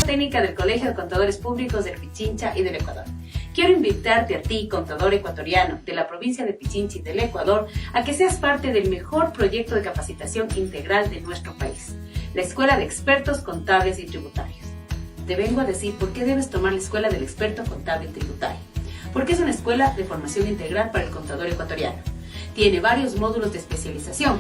técnica del Colegio de Contadores Públicos del Pichincha y del Ecuador. Quiero invitarte a ti, contador ecuatoriano de la provincia de Pichincha y del Ecuador, a que seas parte del mejor proyecto de capacitación integral de nuestro país, la Escuela de Expertos Contables y Tributarios. Te vengo a decir por qué debes tomar la Escuela del Experto Contable y Tributario. Porque es una escuela de formación integral para el contador ecuatoriano. Tiene varios módulos de especialización: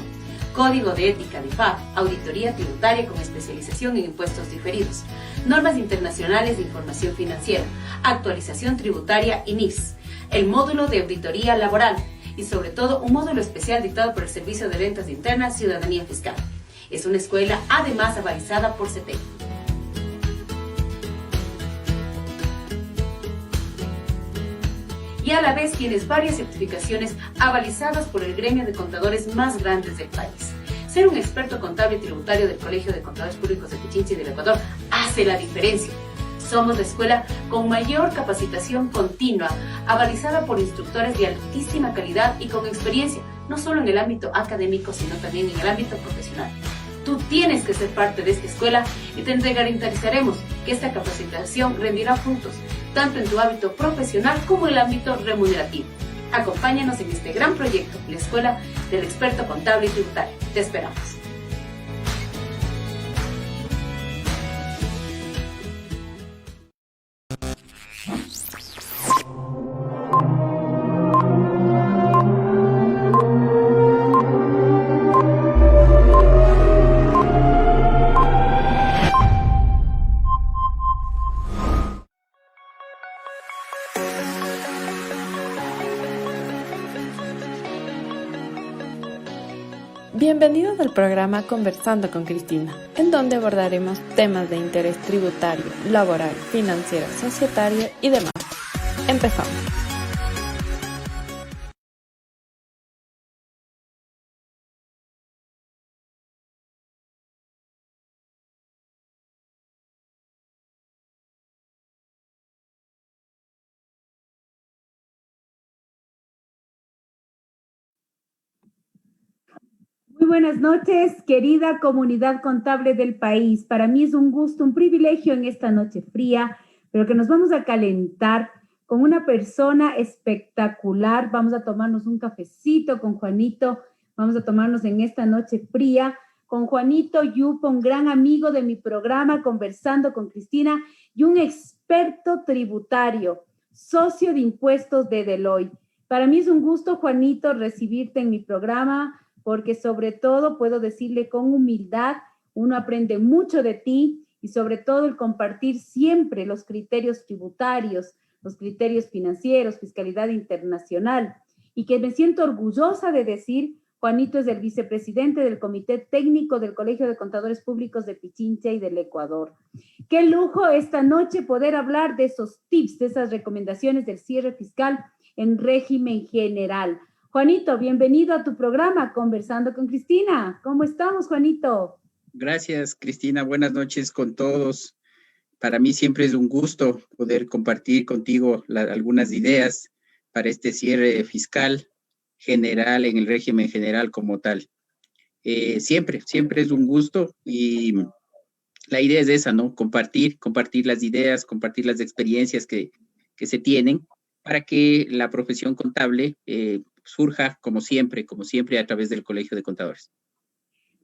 Código de Ética de IFAP, Auditoría Tributaria con especialización en impuestos diferidos, Normas Internacionales de Información Financiera, Actualización Tributaria y NIS, el módulo de Auditoría Laboral y sobre todo un módulo especial dictado por el Servicio de Rentas Internas Ciudadanía Fiscal. Es una escuela además avalizada por CETEC. Y a la vez tienes varias certificaciones avalizadas por el gremio de contadores más grandes del país. Ser un experto contable y tributario del Colegio de Contadores Públicos de Pichincha y del Ecuador hace la diferencia. Somos la escuela con mayor capacitación continua, avalizada por instructores de altísima calidad y con experiencia, no solo en el ámbito académico, sino también en el ámbito profesional. Tú tienes que ser parte de esta escuela y te garantizaremos que esta capacitación rendirá frutos, tanto en tu ámbito profesional como en el ámbito remunerativo. Acompáñanos en este gran proyecto, la Escuela del Experto Contable y Tributario. Te esperamos. Bienvenidos al programa Conversando con Cristina, en donde abordaremos temas de interés tributario, laboral, financiero, societario y demás. Empezamos. Muy buenas noches, querida comunidad contable del país. Para mí es un gusto, un privilegio en esta noche fría, pero que nos vamos a calentar con una persona espectacular. Vamos a tomarnos un cafecito con Juanito, vamos a tomarnos en esta noche fría con Juanito Yupa, un gran amigo de mi programa Conversando con Cristina y un experto tributario, socio de impuestos de Deloitte. Para mí es un gusto, Juanito, recibirte en mi programa, porque sobre todo puedo decirle con humildad, uno aprende mucho de ti y sobre todo el compartir siempre los criterios tributarios, los criterios financieros, fiscalidad internacional, y que me siento orgullosa de decir, Juanito es el vicepresidente del Comité Técnico del Colegio de Contadores Públicos de Pichincha y del Ecuador. Qué lujo esta noche poder hablar de esos tips, de esas recomendaciones del cierre fiscal en régimen general. Juanito, bienvenido a tu programa Conversando con Cristina. ¿Cómo estamos, Juanito? Gracias, Cristina. Buenas noches con todos. Para mí siempre es un gusto poder compartir contigo algunas ideas para este cierre fiscal general en el régimen general como tal. Siempre es un gusto y la idea es esa, ¿no? Compartir las ideas, compartir las experiencias que se tienen para que la profesión contable surja como siempre a través del Colegio de Contadores.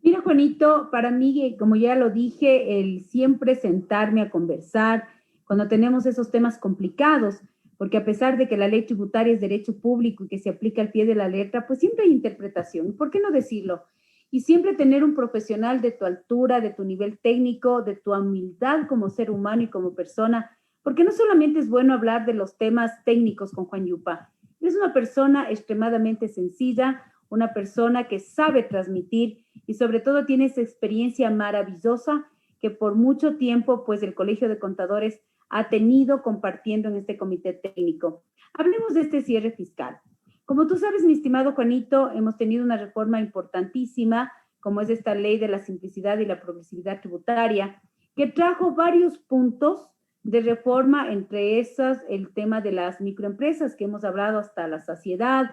Mira, Juanito, para mí, como ya lo dije, el siempre sentarme a conversar cuando tenemos esos temas complicados, porque a pesar de que la ley tributaria es derecho público y que se aplica al pie de la letra, pues siempre hay interpretación. ¿Por qué no decirlo? Y siempre tener un profesional de tu altura, de tu nivel técnico, de tu humildad como ser humano y como persona, porque no solamente es bueno hablar de los temas técnicos con Juan Yupa, es una persona extremadamente sencilla, una persona que sabe transmitir y sobre todo tiene esa experiencia maravillosa que por mucho tiempo pues el Colegio de Contadores ha tenido compartiendo en este comité técnico. Hablemos de este cierre fiscal. Como tú sabes, mi estimado Juanito, hemos tenido una reforma importantísima, como es esta ley de la simplicidad y la progresividad tributaria, que trajo varios puntos de reforma, entre esas el tema de las microempresas, que hemos hablado hasta la saciedad,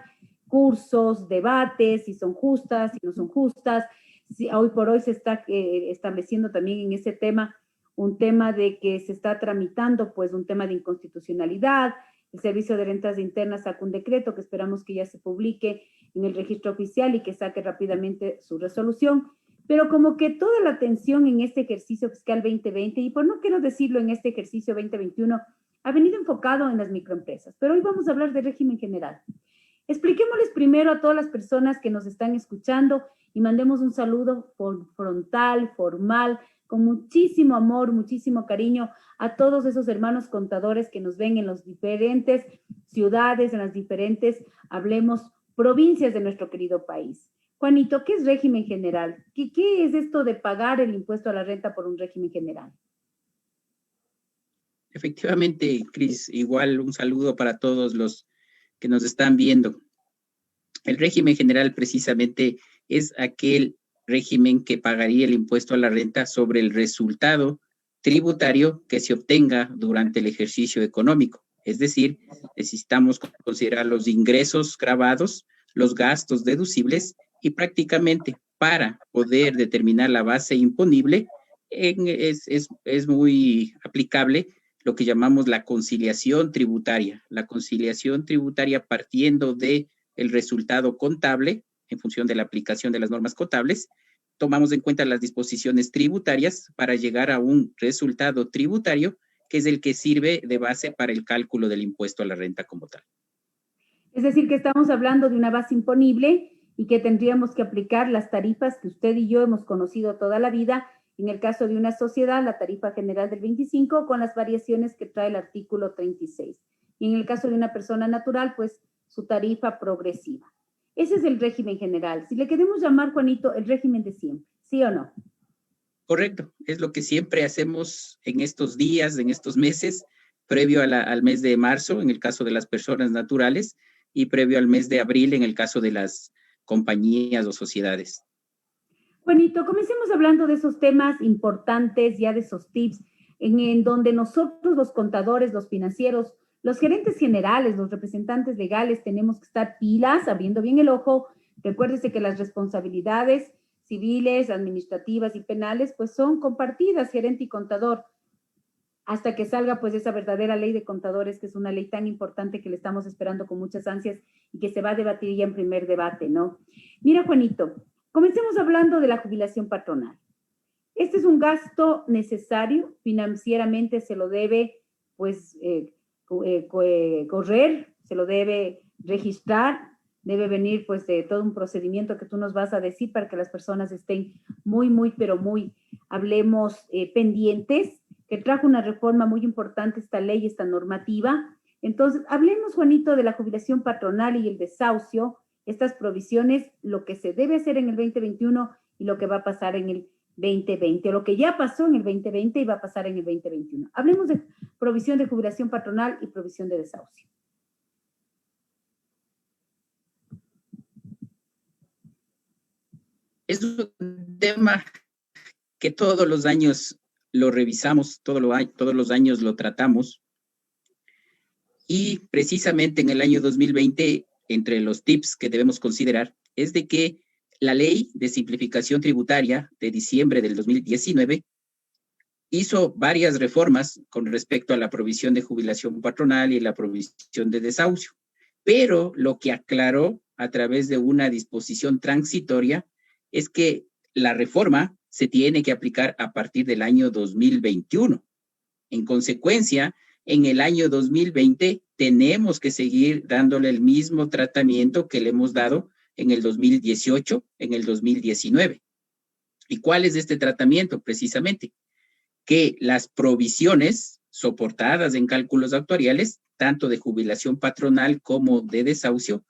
cursos, debates, si son justas, si no son justas. Si hoy por hoy se está estableciendo también en ese tema un tema de que se está tramitando pues un tema de inconstitucionalidad. El Servicio de Rentas Internas sacó un decreto que esperamos que ya se publique en el registro oficial y que saque rápidamente su resolución. Pero como que toda la atención en este ejercicio fiscal 2020, y por no quiero decirlo en este ejercicio 2021, ha venido enfocado en las microempresas. Pero hoy vamos a hablar de régimen general. Expliquémosles primero a todas las personas que nos están escuchando y mandemos un saludo frontal, formal, con muchísimo amor, muchísimo cariño a todos esos hermanos contadores que nos ven en las diferentes ciudades, en las diferentes, hablemos, provincias de nuestro querido país. Juanito, ¿qué es régimen general? ¿Qué es esto de pagar el impuesto a la renta por un régimen general? Efectivamente, Cris, igual un saludo para todos los que nos están viendo. El régimen general precisamente es aquel régimen que pagaría el impuesto a la renta sobre el resultado tributario que se obtenga durante el ejercicio económico. Es decir, necesitamos considerar los ingresos gravados, los gastos deducibles y prácticamente para poder determinar la base imponible es muy aplicable lo que llamamos la conciliación tributaria. La conciliación tributaria partiendo de el resultado contable en función de la aplicación de las normas contables, tomamos en cuenta las disposiciones tributarias para llegar a un resultado tributario que es el que sirve de base para el cálculo del impuesto a la renta como tal. Es decir, que estamos hablando de una base imponible y que tendríamos que aplicar las tarifas que usted y yo hemos conocido toda la vida. En el caso de una sociedad, la tarifa general del 25 con las variaciones que trae el artículo 36. Y en el caso de una persona natural, pues su tarifa progresiva. Ese es el régimen general. Si le queremos llamar, Juanito, el régimen de siempre, ¿sí o no? Correcto, es lo que siempre hacemos en estos días, en estos meses, previo al mes de marzo, en el caso de las personas naturales, y previo al mes de abril, en el caso de las compañías o sociedades. Juanito, comencemos hablando de esos temas importantes, ya de esos tips, en donde nosotros, los contadores, los financieros, los gerentes generales, los representantes legales, tenemos que estar pilas, abriendo bien el ojo. Recuérdese que las responsabilidades civiles, administrativas y penales, pues son compartidas, gerente y contador, hasta que salga pues esa verdadera ley de contadores, que es una ley tan importante que le estamos esperando con muchas ansias y que se va a debatir ya en primer debate, ¿no? Mira, Juanito, comencemos hablando de la jubilación patronal. Este es un gasto necesario, financieramente se lo debe, pues, correr, se lo debe registrar, debe venir, pues, de todo un procedimiento que tú nos vas a decir para que las personas estén pero muy, hablemos, pendientes, que trajo una reforma muy importante esta ley, esta normativa. Entonces, hablemos, Juanito, de la jubilación patronal y el desahucio, estas provisiones, lo que se debe hacer en el 2021 y lo que va a pasar en el 2020, o lo que ya pasó en el 2020 y va a pasar en el 2021. Hablemos de provisión de jubilación patronal y provisión de desahucio. Es un tema que todos los años lo revisamos, todos los años lo tratamos, y precisamente en el año 2020, entre los tips que debemos considerar, es de que la Ley de Simplificación Tributaria de diciembre del 2019 hizo varias reformas con respecto a la provisión de jubilación patronal y la provisión de desahucio, pero lo que aclaró a través de una disposición transitoria es que la reforma se tiene que aplicar a partir del año 2021. En consecuencia, en el año 2020 tenemos que seguir dándole el mismo tratamiento que le hemos dado en el 2018, en el 2019. ¿Y cuál es este tratamiento? Precisamente, que las provisiones soportadas en cálculos actuariales, tanto de jubilación patronal como de desahucio,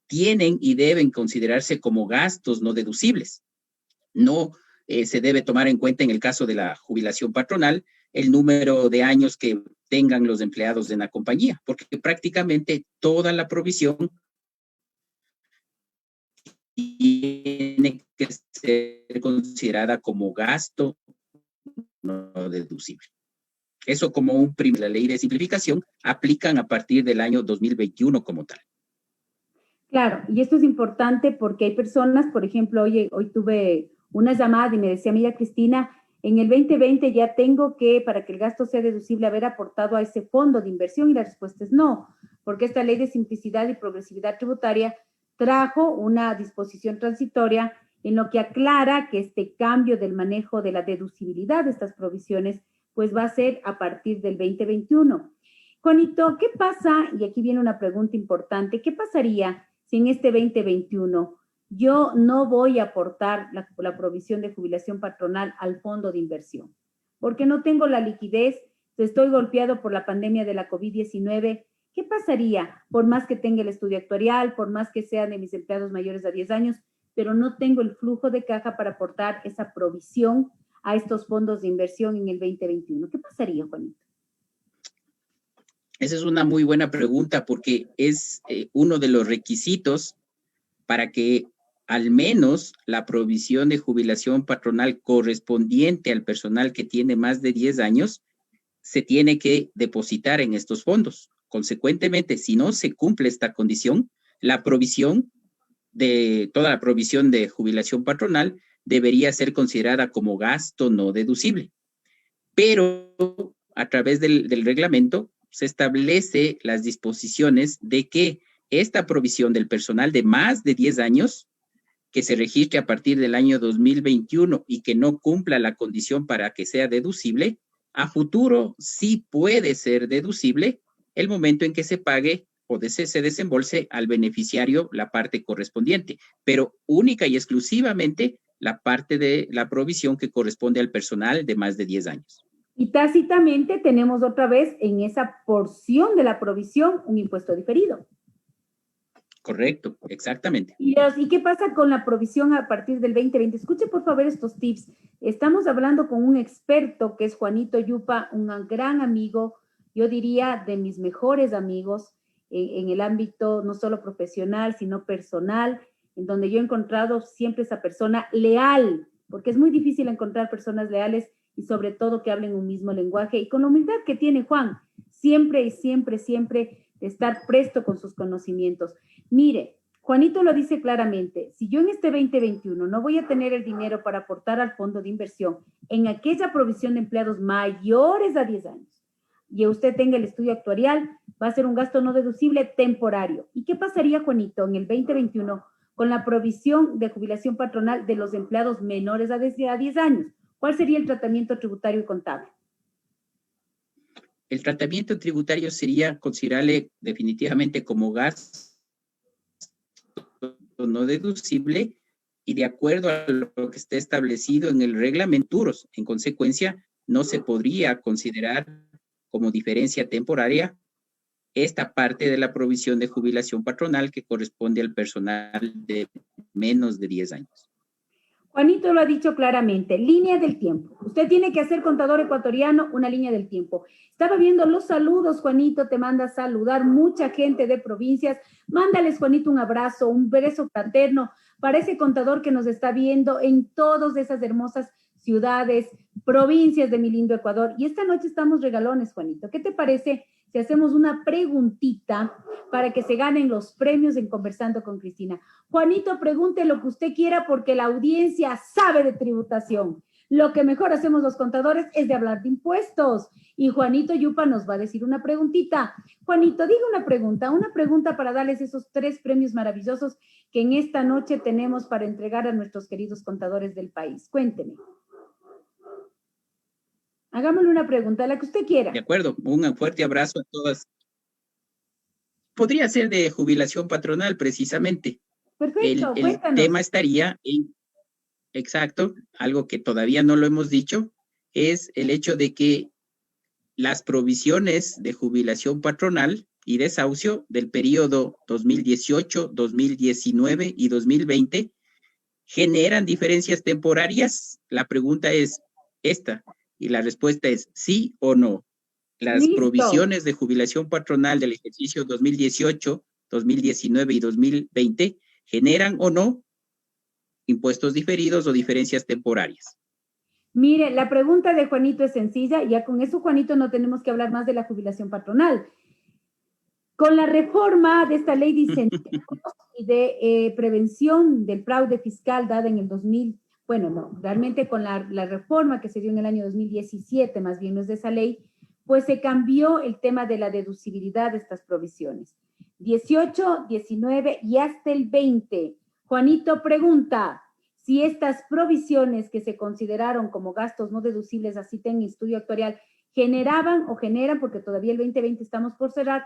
tienen y deben considerarse como gastos no deducibles. No se debe tomar en cuenta en el caso de la jubilación patronal el número de años que tengan los empleados en la compañía, porque prácticamente toda la provisión tiene que ser considerada como gasto no deducible. Eso como un la ley de simplificación aplican a partir del año 2021 como tal. Claro, y esto es importante porque hay personas, por ejemplo, hoy tuve una llamada y me decía, mira, Cristina, en el 2020 ya tengo que, para que el gasto sea deducible, haber aportado a ese fondo de inversión, y la respuesta es no, porque esta ley de simplicidad y progresividad tributaria trajo una disposición transitoria en lo que aclara que este cambio del manejo de la deducibilidad de estas provisiones pues va a ser a partir del 2021. Juanito, ¿qué pasa? Y aquí viene una pregunta importante. ¿Qué pasaría si en este 2021 yo no voy a aportar la provisión de jubilación patronal al fondo de inversión? Porque no tengo la liquidez, estoy golpeado por la pandemia de la COVID-19. ¿Qué pasaría por más que tenga el estudio actuarial, por más que sean de mis empleados mayores a 10 años, pero no tengo el flujo de caja para aportar esa provisión a estos fondos de inversión en el 2021? ¿Qué pasaría, Juanito? Esa es una muy buena pregunta porque es uno de los requisitos para que al menos la provisión de jubilación patronal correspondiente al personal que tiene más de 10 años se tiene que depositar en estos fondos. Consecuentemente, si no se cumple esta condición, la provisión de toda la provisión de jubilación patronal debería ser considerada como gasto no deducible. Pero a través del reglamento se establece las disposiciones de que esta provisión del personal de más de 10 años que se registre a partir del año 2021 y que no cumpla la condición para que sea deducible, a futuro sí puede ser deducible el momento en que se pague o se desembolse al beneficiario la parte correspondiente, pero única y exclusivamente la parte de la provisión que corresponde al personal de más de 10 años. Y tácitamente tenemos otra vez en esa porción de la provisión un impuesto diferido. Correcto, exactamente. ¿Y qué pasa con la provisión a partir del 2020? Escuche por favor estos tips. Estamos hablando con un experto que es Juanito Yupa, un gran amigo, yo diría de mis mejores amigos en el ámbito no solo profesional, sino personal, en donde yo he encontrado siempre esa persona leal, porque es muy difícil encontrar personas leales y sobre todo que hablen un mismo lenguaje y con la humildad que tiene Juan, siempre y siempre, siempre estar presto con sus conocimientos. Mire, Juanito lo dice claramente, si yo en este 2021 no voy a tener el dinero para aportar al fondo de inversión en aquella provisión de empleados mayores a 10 años y usted tenga el estudio actuarial, va a ser un gasto no deducible temporario. ¿Y qué pasaría, Juanito, en el 2021 con la provisión de jubilación patronal de los empleados menores a 10 años? ¿Cuál sería el tratamiento tributario y contable? El tratamiento tributario sería considerable definitivamente como gasto no deducible y de acuerdo a lo que esté establecido en el reglamento, en consecuencia, no se podría considerar como diferencia temporaria esta parte de la provisión de jubilación patronal que corresponde al personal de menos de 10 años. Juanito lo ha dicho claramente, línea del tiempo. Usted tiene que hacer, contador ecuatoriano, una línea del tiempo. Estaba viendo los saludos, Juanito, te manda a saludar mucha gente de provincias. Mándales, Juanito, un abrazo, un beso fraterno para ese contador que nos está viendo en todas esas hermosas ciudades, provincias de mi lindo Ecuador. Y esta noche estamos regalones, Juanito. ¿Qué te parece si hacemos una preguntita para que se ganen los premios en Conversando con Cristina? Juanito, pregunte lo que usted quiera porque la audiencia sabe de tributación. Lo que mejor hacemos los contadores es de hablar de impuestos. Y Juanito Yupa nos va a decir una preguntita. Juanito, diga una pregunta para darles esos 3 premios maravillosos que en esta noche tenemos para entregar a nuestros queridos contadores del país. Cuénteme. Hagámosle una pregunta, la que usted quiera. De acuerdo, un fuerte abrazo a todas. Podría ser de jubilación patronal, precisamente. Perfecto, el tema estaría en, exacto, algo que todavía no lo hemos dicho, es el hecho de que las provisiones de jubilación patronal y desahucio del periodo 2018, 2019 y 2020 generan diferencias temporarias. La pregunta es esta. Y la respuesta es sí o no. Las provisiones de jubilación patronal del ejercicio 2018, 2019 y 2020 generan o no impuestos diferidos o diferencias temporarias. Mire, la pregunta de Juanito es sencilla. Ya con eso, Juanito, no tenemos que hablar más de la jubilación patronal. Con la reforma de esta ley de incentivos y de prevención del fraude fiscal dada en el 2000, bueno, no, realmente con la reforma que se dio en el año 2017, más bien no es de esa ley, pues se cambió el tema de la deducibilidad de estas provisiones. 18, 19 y hasta el 20. Juanito pregunta si estas provisiones que se consideraron como gastos no deducibles, así tengan estudio actuarial, generaban o generan, porque todavía el 2020 estamos por cerrar,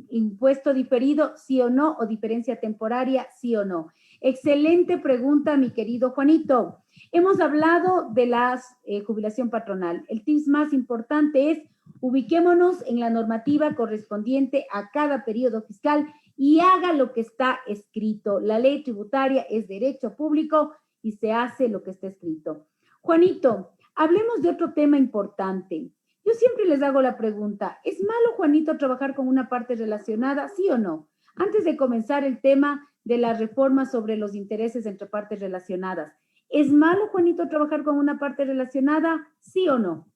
impuesto diferido, sí o no, o diferencia temporaria, sí o no. Excelente pregunta, mi querido Juanito. Hemos hablado de la jubilación patronal. El tip más importante es ubiquémonos en la normativa correspondiente a cada periodo fiscal y haga lo que está escrito. La ley tributaria es derecho público y se hace lo que está escrito. Juanito, hablemos de otro tema importante. Yo siempre les hago la pregunta, ¿es malo, Juanito, trabajar con una parte relacionada, sí o no? Antes de comenzar el tema de la reforma sobre los intereses entre partes relacionadas, ¿es malo, Juanito, trabajar con una parte relacionada, sí o no?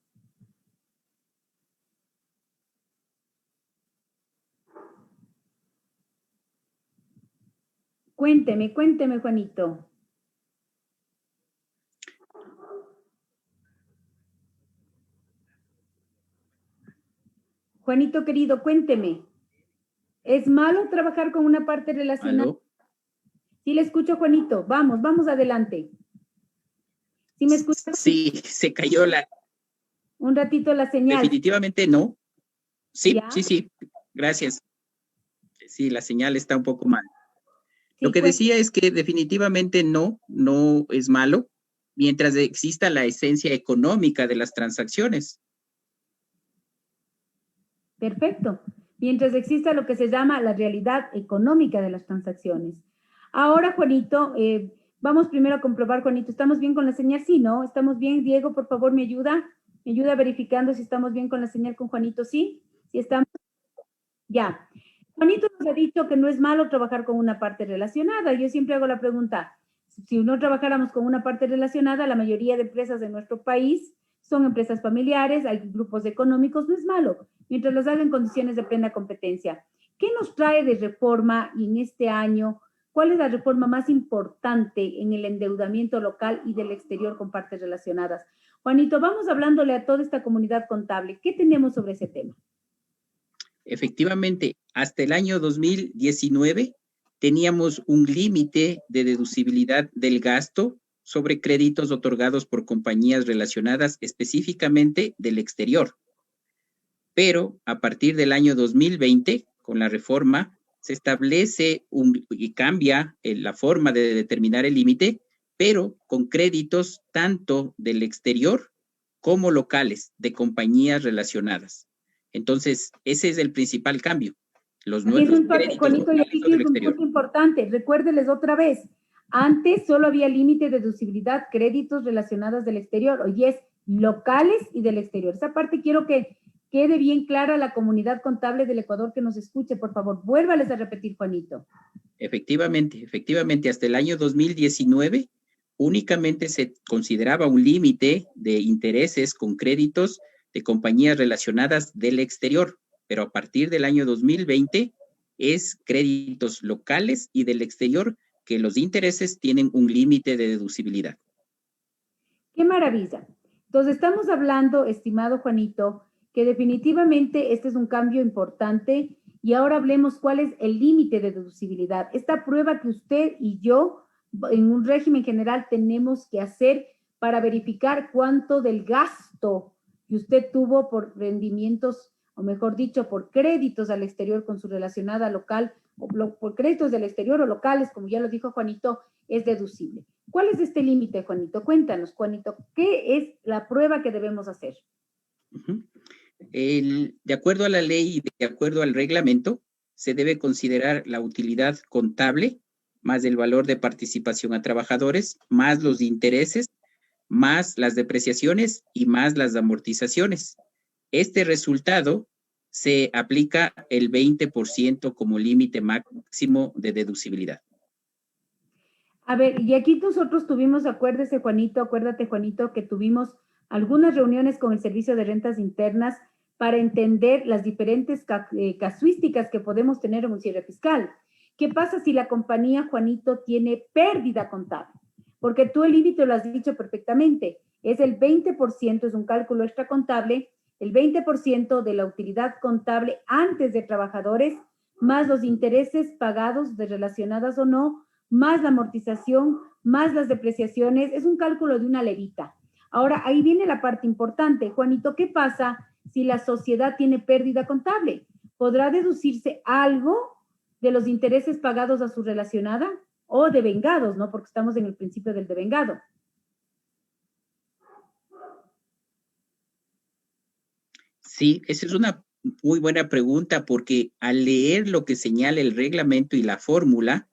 Cuénteme, Juanito. Juanito querido, cuénteme. ¿Es malo trabajar con una parte relacionada? ¿Aló? Sí, le escucho, Juanito. Vamos adelante. ¿Sí me escucha? Sí, se cayó Un ratito la señal. Definitivamente no. Sí, ¿Ya? sí, gracias. Sí, la señal está un poco mal. Sí, Lo que decía es que definitivamente no es malo mientras exista la esencia económica de las transacciones. Perfecto. Mientras exista lo que se llama la realidad económica de las transacciones. Ahora, Juanito, vamos primero a comprobar, Juanito, ¿estamos bien con la señal? Sí, ¿no? ¿Estamos bien? Diego, por favor, ¿me ayuda? ¿Me ayuda verificando si estamos bien con la señal con Juanito? ¿Sí? ¿Sí estamos? Ya. Juanito nos ha dicho que no es malo trabajar con una parte relacionada. Yo siempre hago la pregunta, si no trabajáramos con una parte relacionada, la mayoría de empresas de nuestro país son empresas familiares, hay grupos económicos, no es malo, mientras los hagan en condiciones de plena competencia. ¿Qué nos trae de reforma en este año? ¿Cuál es la reforma más importante en el endeudamiento local y del exterior con partes relacionadas? Juanito, vamos hablándole a toda esta comunidad contable. ¿Qué tenemos sobre ese tema? Efectivamente, hasta el año 2019 teníamos un límite de deducibilidad del gasto sobre créditos otorgados por compañías relacionadas específicamente del exterior. Pero a partir del año 2020, con la reforma, se establece y cambia la forma de determinar el límite, pero con créditos tanto del exterior como locales de compañías relacionadas. Entonces, ese es el principal cambio. Los nuevos créditos Juanito, y aquí tiene un punto importante. Recuérdeles otra vez. Antes solo había límite de deducibilidad, créditos relacionados del exterior. Hoy es locales y del exterior. Esa parte quiero que quede bien clara a la comunidad contable del Ecuador que nos escuche. Por favor, vuélvales a repetir, Juanito. Efectivamente, hasta el año 2019 únicamente se consideraba un límite de intereses con créditos de compañías relacionadas del exterior, pero a partir del año 2020 es créditos locales y del exterior que los intereses tienen un límite de deducibilidad. ¡Qué maravilla! Entonces estamos hablando, estimado Juanito, que definitivamente este es un cambio importante y ahora hablemos cuál es el límite de deducibilidad. Esta prueba que usted y yo en un régimen general tenemos que hacer para verificar cuánto del gasto que usted tuvo por rendimientos, o mejor dicho, por créditos al exterior con su relacionada local, o por créditos del exterior o locales, como ya lo dijo Juanito, es deducible. ¿Cuál es este límite, Juanito? Cuéntanos, Juanito, ¿qué es la prueba que debemos hacer? De acuerdo a la ley y de acuerdo al reglamento, se debe considerar la utilidad contable, más el valor de participación a trabajadores, más los intereses, más las depreciaciones y más las amortizaciones. Este resultado se aplica el 20% como límite máximo de deducibilidad. A ver, y aquí nosotros tuvimos, acuérdate, Juanito, que tuvimos algunas reuniones con el Servicio de Rentas Internas para entender las diferentes casuísticas que podemos tener en un cierre fiscal. ¿Qué pasa si la compañía, Juanito, tiene pérdida contable? porque tú el límite lo has dicho perfectamente, es el 20%, es un cálculo extracontable, el 20% de la utilidad contable antes de trabajadores, más los intereses pagados de relacionadas o no, más la amortización, más las depreciaciones, es un cálculo de una levita. Ahora, ahí viene la parte importante. Juanito, ¿qué pasa si la sociedad tiene pérdida contable? ¿Podrá deducirse algo de los intereses pagados a su relacionada o devengados, ¿no? Porque estamos en el principio del devengado. Sí, esa es una muy buena pregunta porque al leer lo que señala el reglamento y la fórmula,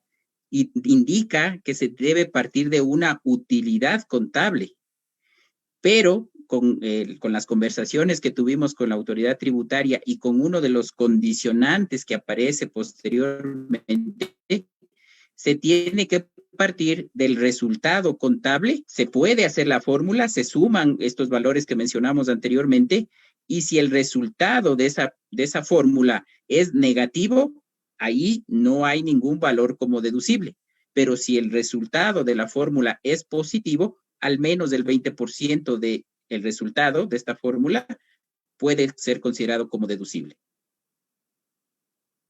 indica que se debe partir de una utilidad contable, pero con las conversaciones que tuvimos con la autoridad tributaria y con uno de los condicionantes que aparece posteriormente, se tiene que partir del resultado contable, se puede hacer la fórmula, se suman estos valores que mencionamos anteriormente, y si el resultado de esa fórmula es negativo, ahí no hay ningún valor como deducible. Pero si el resultado de la fórmula es positivo, al menos el 20% del resultado de esta fórmula puede ser considerado como deducible.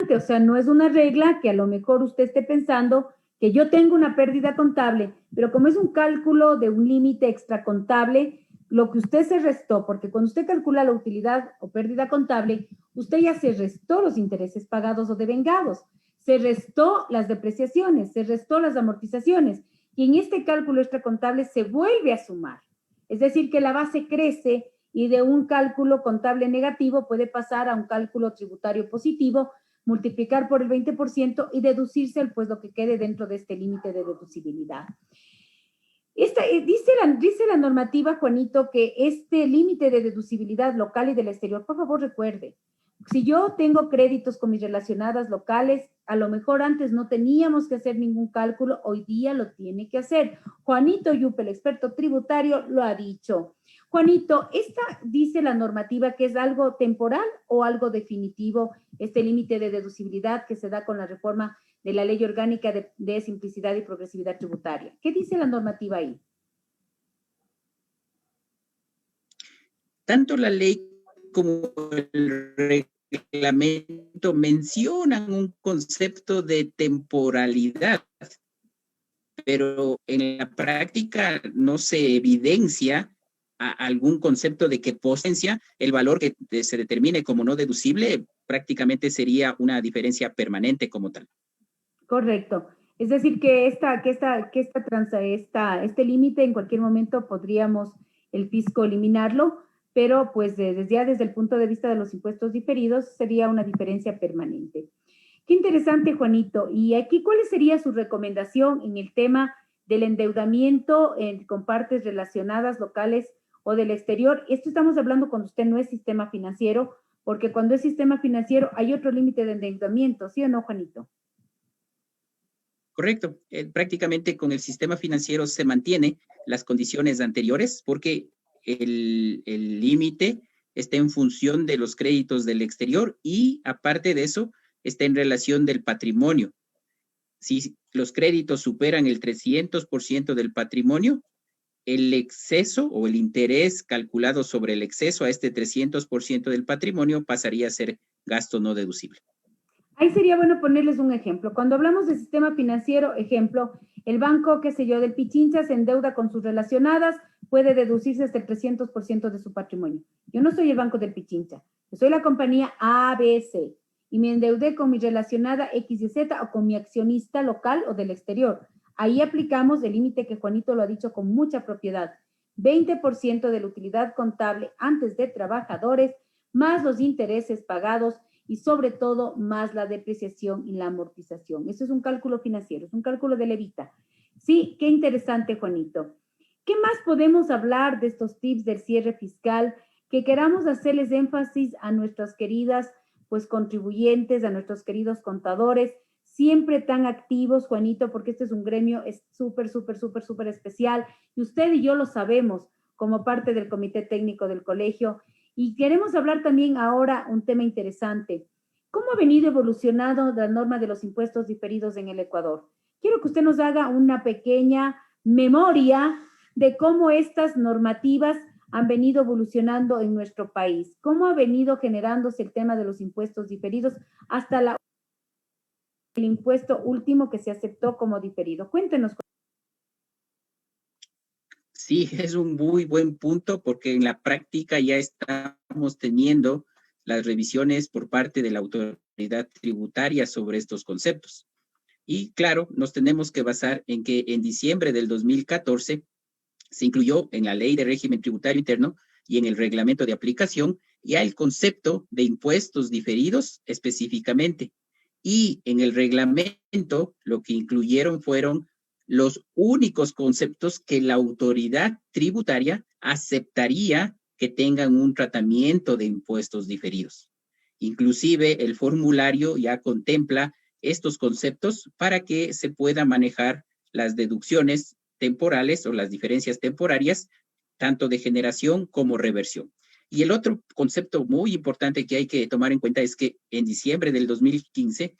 O sea, no es una regla que a lo mejor usted esté pensando que yo tengo una pérdida contable, pero como es un cálculo de un límite extracontable, lo que usted se restó, porque cuando usted calcula la utilidad o pérdida contable, usted ya se restó los intereses pagados o devengados, se restó las depreciaciones, se restó las amortizaciones, y en este cálculo extracontable se vuelve a sumar. Es decir, que la base crece y de un cálculo contable negativo puede pasar a un cálculo tributario positivo, multiplicar por el 20% y deducirse pues lo que quede dentro de este límite de deducibilidad. Dice la normativa, Juanito, que este límite de deducibilidad local y del exterior, por favor recuerde, si yo tengo créditos con mis relacionadas locales, a lo mejor antes no teníamos que hacer ningún cálculo, hoy día lo tiene que hacer. Juanito Yupe, el experto tributario, lo ha dicho. Juanito, ¿esta dice la normativa que es algo temporal o algo definitivo, este límite de deducibilidad que se da con la reforma de la Ley Orgánica de Simplicidad y Progresividad Tributaria? ¿Qué dice la normativa ahí? Tanto la ley como el reglamento mencionan un concepto de temporalidad, pero en la práctica no se evidencia algún concepto de que potencia el valor que se determine como no deducible prácticamente sería una diferencia permanente como tal. Correcto. Es decir, que este límite en cualquier momento podríamos el fisco eliminarlo, pero pues desde el punto de vista de los impuestos diferidos sería una diferencia permanente. Qué interesante, Juanito. Y aquí, ¿cuál sería su recomendación en el tema del endeudamiento con partes relacionadas locales o del exterior? Esto estamos hablando cuando usted no es sistema financiero, porque cuando es sistema financiero hay otro límite de endeudamiento, ¿sí o no, Juanito? Correcto. Prácticamente con el sistema financiero se mantiene las condiciones anteriores porque el límite está en función de los créditos del exterior y aparte de eso está en relación del patrimonio. Si los créditos superan el 300% del patrimonio, el exceso o el interés calculado sobre el exceso a este 300% del patrimonio pasaría a ser gasto no deducible. Ahí sería bueno ponerles un ejemplo. Cuando hablamos de sistema financiero, ejemplo, el banco, qué sé yo, del Pichincha se endeuda con sus relacionadas, puede deducirse hasta el 300% de su patrimonio. Yo no soy el banco del Pichincha, yo soy la compañía ABC y me endeudé con mi relacionada X y Z o con mi accionista local o del exterior. Ahí aplicamos el límite que Juanito lo ha dicho con mucha propiedad, 20% de la utilidad contable antes de trabajadores, más los intereses pagados y sobre todo más la depreciación y la amortización. Eso es un cálculo financiero, es un cálculo de levita. Sí, qué interesante, Juanito. ¿Qué más podemos hablar de estos tips del cierre fiscal que queramos hacerles énfasis a nuestras queridas pues contribuyentes, a nuestros queridos contadores, siempre tan activos, Juanito, porque este es un gremio súper especial y usted y yo lo sabemos como parte del comité técnico del colegio. Y queremos hablar también ahora un tema interesante. ¿Cómo ha venido evolucionando la norma de los impuestos diferidos en el Ecuador? Quiero que usted nos haga una pequeña memoria de cómo estas normativas han venido evolucionando en nuestro país, cómo ha venido generándose el tema de los impuestos diferidos hasta el impuesto último que se aceptó como diferido. Cuéntenos. Sí, es un muy buen punto porque en la práctica ya estamos teniendo las revisiones por parte de la autoridad tributaria sobre estos conceptos. Y claro, nos tenemos que basar en que en diciembre del 2014 se incluyó en la Ley de Régimen Tributario Interno y en el reglamento de aplicación ya el concepto de impuestos diferidos específicamente. Y en el reglamento lo que incluyeron fueron los únicos conceptos que la autoridad tributaria aceptaría que tengan un tratamiento de impuestos diferidos. Inclusive el formulario ya contempla estos conceptos para que se pueda manejar las deducciones temporales o las diferencias temporarias, tanto de generación como reversión. Y el otro concepto muy importante que hay que tomar en cuenta es que en diciembre del 2015,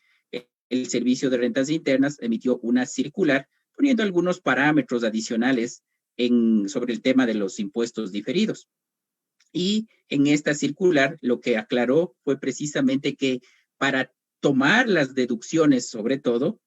el Servicio de Rentas Internas emitió una circular poniendo algunos parámetros adicionales sobre el tema de los impuestos diferidos. Y en esta circular lo que aclaró fue precisamente que para tomar las deducciones, sobre todo,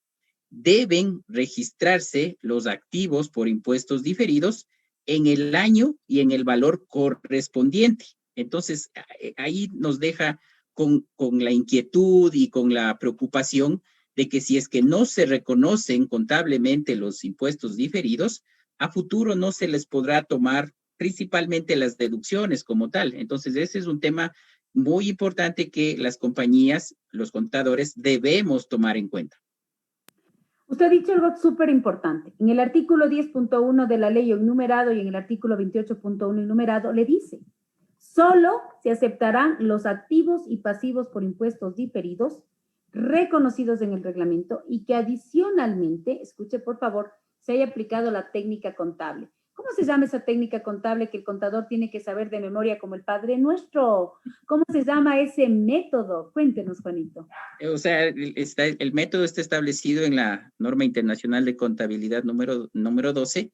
deben registrarse los activos por impuestos diferidos en el año y en el valor correspondiente. Entonces, ahí nos deja con la inquietud y con la preocupación de que si es que no se reconocen contablemente los impuestos diferidos, a futuro no se les podrá tomar principalmente las deducciones como tal. Entonces, ese es un tema muy importante que las compañías, los contadores, debemos tomar en cuenta. Usted ha dicho algo súper importante. En el artículo 10.1 de la ley enumerado y en el artículo 28.1 enumerado le dice, solo se aceptarán los activos y pasivos por impuestos diferidos reconocidos en el reglamento y que adicionalmente, escuche por favor, se haya aplicado la técnica contable. ¿Cómo se llama esa técnica contable que el contador tiene que saber de memoria como el Padre Nuestro? ¿Cómo se llama ese método? Cuéntenos, Juanito. O sea, el método está establecido en la norma internacional de contabilidad número 12,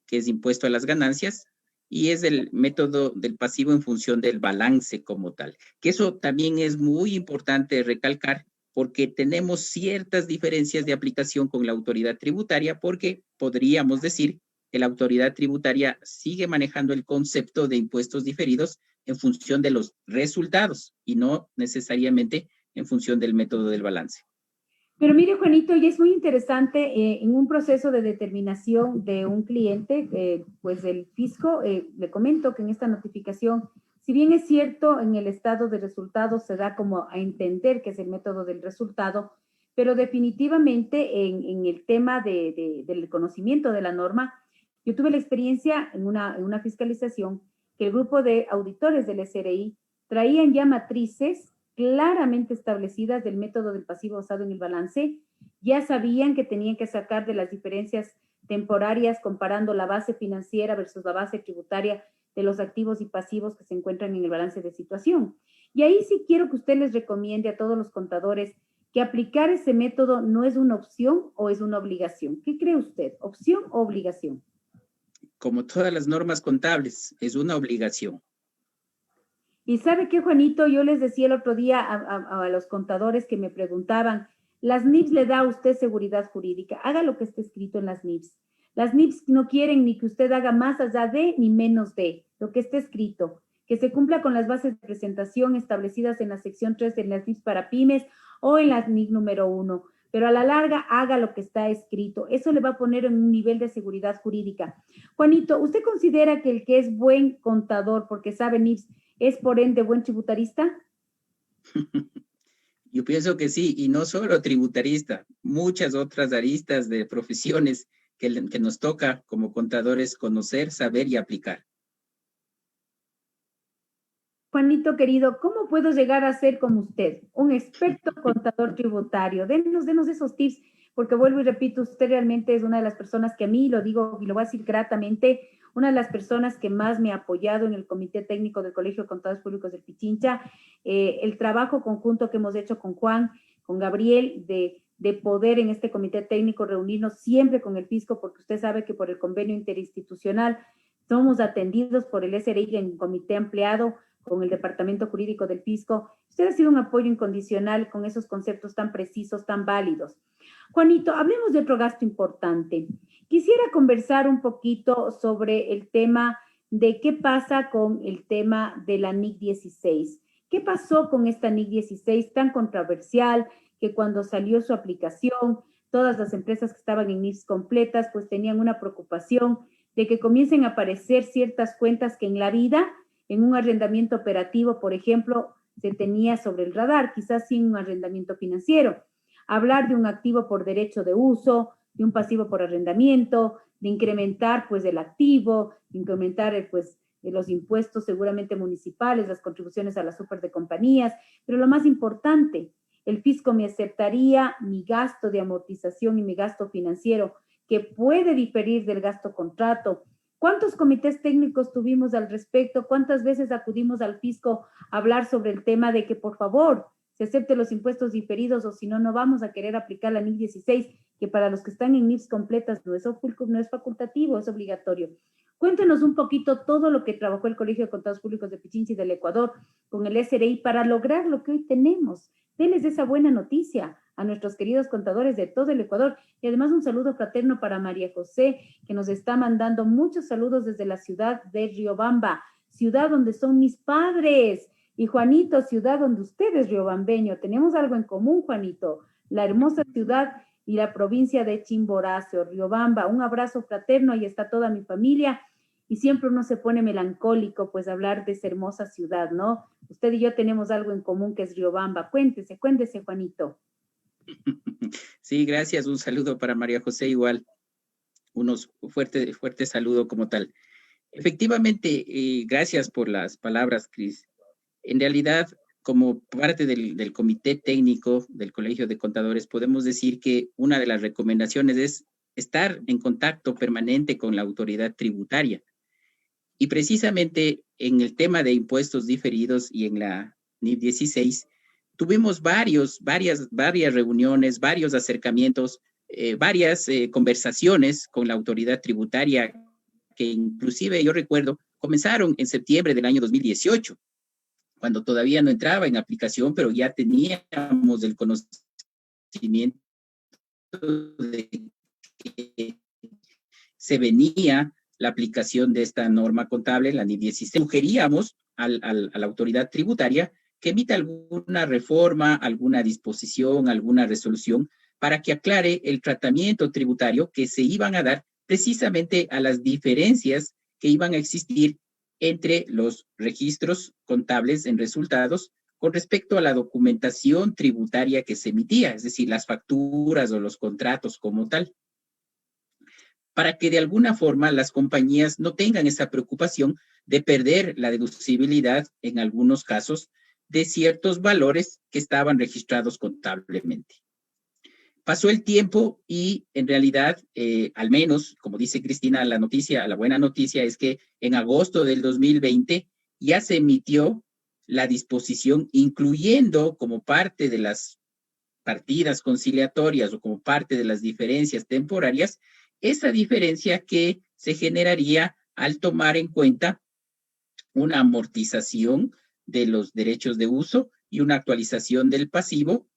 que es impuesto a las ganancias, y es el método del pasivo en función del balance como tal. Que eso también es muy importante recalcar porque tenemos ciertas diferencias de aplicación con la autoridad tributaria porque podríamos decir que la autoridad tributaria sigue manejando el concepto de impuestos diferidos en función de los resultados y no necesariamente en función del método del balance. Pero mire, Juanito, y es muy interesante, en un proceso de determinación de un cliente, pues el fisco, le comento que en esta notificación, si bien es cierto, en el estado de resultados se da como a entender que es el método del resultado, pero definitivamente en el tema del conocimiento de la norma, yo tuve la experiencia en una fiscalización que el grupo de auditores del SRI traían ya matrices claramente establecidas del método del pasivo basado en el balance, ya sabían que tenían que sacar de las diferencias temporarias comparando la base financiera versus la base tributaria de los activos y pasivos que se encuentran en el balance de situación. Y ahí sí quiero que usted les recomiende a todos los contadores que aplicar ese método no es una opción o es una obligación. ¿Qué cree usted? ¿Opción o obligación? Como todas las normas contables, es una obligación. Y ¿sabe qué, Juanito? Yo les decía el otro día a los contadores que me preguntaban, las NIPS le da a usted seguridad jurídica, haga lo que esté escrito en las NIPS. Las NIPS no quieren ni que usted haga más allá de ni menos de lo que esté escrito, que se cumpla con las bases de presentación establecidas en la sección 3 de las NIPS para pymes o en la NIC número 1, pero a la larga haga lo que está escrito. Eso le va a poner en un nivel de seguridad jurídica. Juanito, ¿usted considera que el que es buen contador porque sabe NIPS es por ende buen tributarista? Yo pienso que sí, y no solo tributarista, muchas otras aristas de profesiones que nos toca como contadores conocer, saber y aplicar. Juanito querido, ¿cómo puedo llegar a ser como usted, un experto contador tributario? Denos esos tips, porque vuelvo y repito, usted realmente es una de las personas que a mí, lo digo y lo voy a decir gratamente, una de las personas que más me ha apoyado en el Comité Técnico del Colegio de Contadores Públicos del Pichincha, el trabajo conjunto que hemos hecho con Juan, con Gabriel, de de poder en este comité técnico reunirnos siempre con el fisco, porque usted sabe que por el convenio interinstitucional somos atendidos por el SRI en comité ampliado con el departamento jurídico del fisco. Usted ha sido un apoyo incondicional con esos conceptos tan precisos, tan válidos. Juanito, hablemos de otro gasto importante. Quisiera conversar un poquito sobre el tema de qué pasa con el tema de la NIC 16. ¿Qué pasó con esta NIC 16 tan controversial que cuando salió su aplicación, todas las empresas que estaban en NICs completas pues tenían una preocupación de que comiencen a aparecer ciertas cuentas que en la vida, en un arrendamiento operativo, por ejemplo, se tenía sobre el radar, quizás sin un arrendamiento financiero? Hablar de un activo por derecho de uso, de un pasivo por arrendamiento, de incrementar pues el activo, de incrementar pues los impuestos seguramente municipales, las contribuciones a las super de compañías, pero lo más importante, el fisco me aceptaría mi gasto de amortización y mi gasto financiero, que puede diferir del gasto contrato. ¿Cuántos comités técnicos tuvimos al respecto? ¿Cuántas veces acudimos al fisco a hablar sobre el tema de que por favor se acepte los impuestos diferidos o si no, no vamos a querer aplicar la NIC 16, que para los que están en NICs completas no es facultativo, es obligatorio? Cuéntenos un poquito todo lo que trabajó el Colegio de Contadores Públicos de Pichincha y del Ecuador con el SRI para lograr lo que hoy tenemos. Denles esa buena noticia a nuestros queridos contadores de todo el Ecuador. Y además un saludo fraterno para María José, que nos está mandando muchos saludos desde la ciudad de Riobamba, ciudad donde son mis padres. Y Juanito, ciudad donde usted es riobambeño. Tenemos algo en común, Juanito, la hermosa ciudad y la provincia de Chimborazo, Riobamba. Un abrazo fraterno, ahí está toda mi familia. Y siempre uno se pone melancólico, pues, hablar de esa hermosa ciudad, ¿no? Usted y yo tenemos algo en común, que es Riobamba. Cuéntese, Juanito. Sí, gracias. Un saludo para María José igual. Unos fuerte saludo como tal. Efectivamente, gracias por las palabras, Cris. En realidad, como parte del comité técnico del Colegio de Contadores, podemos decir que una de las recomendaciones es estar en contacto permanente con la autoridad tributaria. Y precisamente en el tema de impuestos diferidos y en la NIC 16, tuvimos varias reuniones, varios acercamientos, varias conversaciones con la autoridad tributaria que inclusive yo recuerdo comenzaron en septiembre del año 2018, cuando todavía no entraba en aplicación, pero ya teníamos el conocimiento de que se venía la aplicación de esta norma contable, la NIC 16. Sugeríamos a la autoridad tributaria que emita alguna reforma, alguna disposición, alguna resolución para que aclare el tratamiento tributario que se iban a dar precisamente a las diferencias que iban a existir entre los registros contables en resultados con respecto a la documentación tributaria que se emitía, es decir, las facturas o los contratos como tal, para que de alguna forma las compañías no tengan esa preocupación de perder la deducibilidad en algunos casos de ciertos valores que estaban registrados contablemente. Pasó el tiempo y en realidad, al menos, como dice Cristina, la buena noticia es que en agosto del 2020 ya se emitió la disposición, incluyendo como parte de las partidas conciliatorias o como parte de las diferencias temporarias, esa diferencia que se generaría al tomar en cuenta una amortización de los derechos de uso y una actualización del pasivo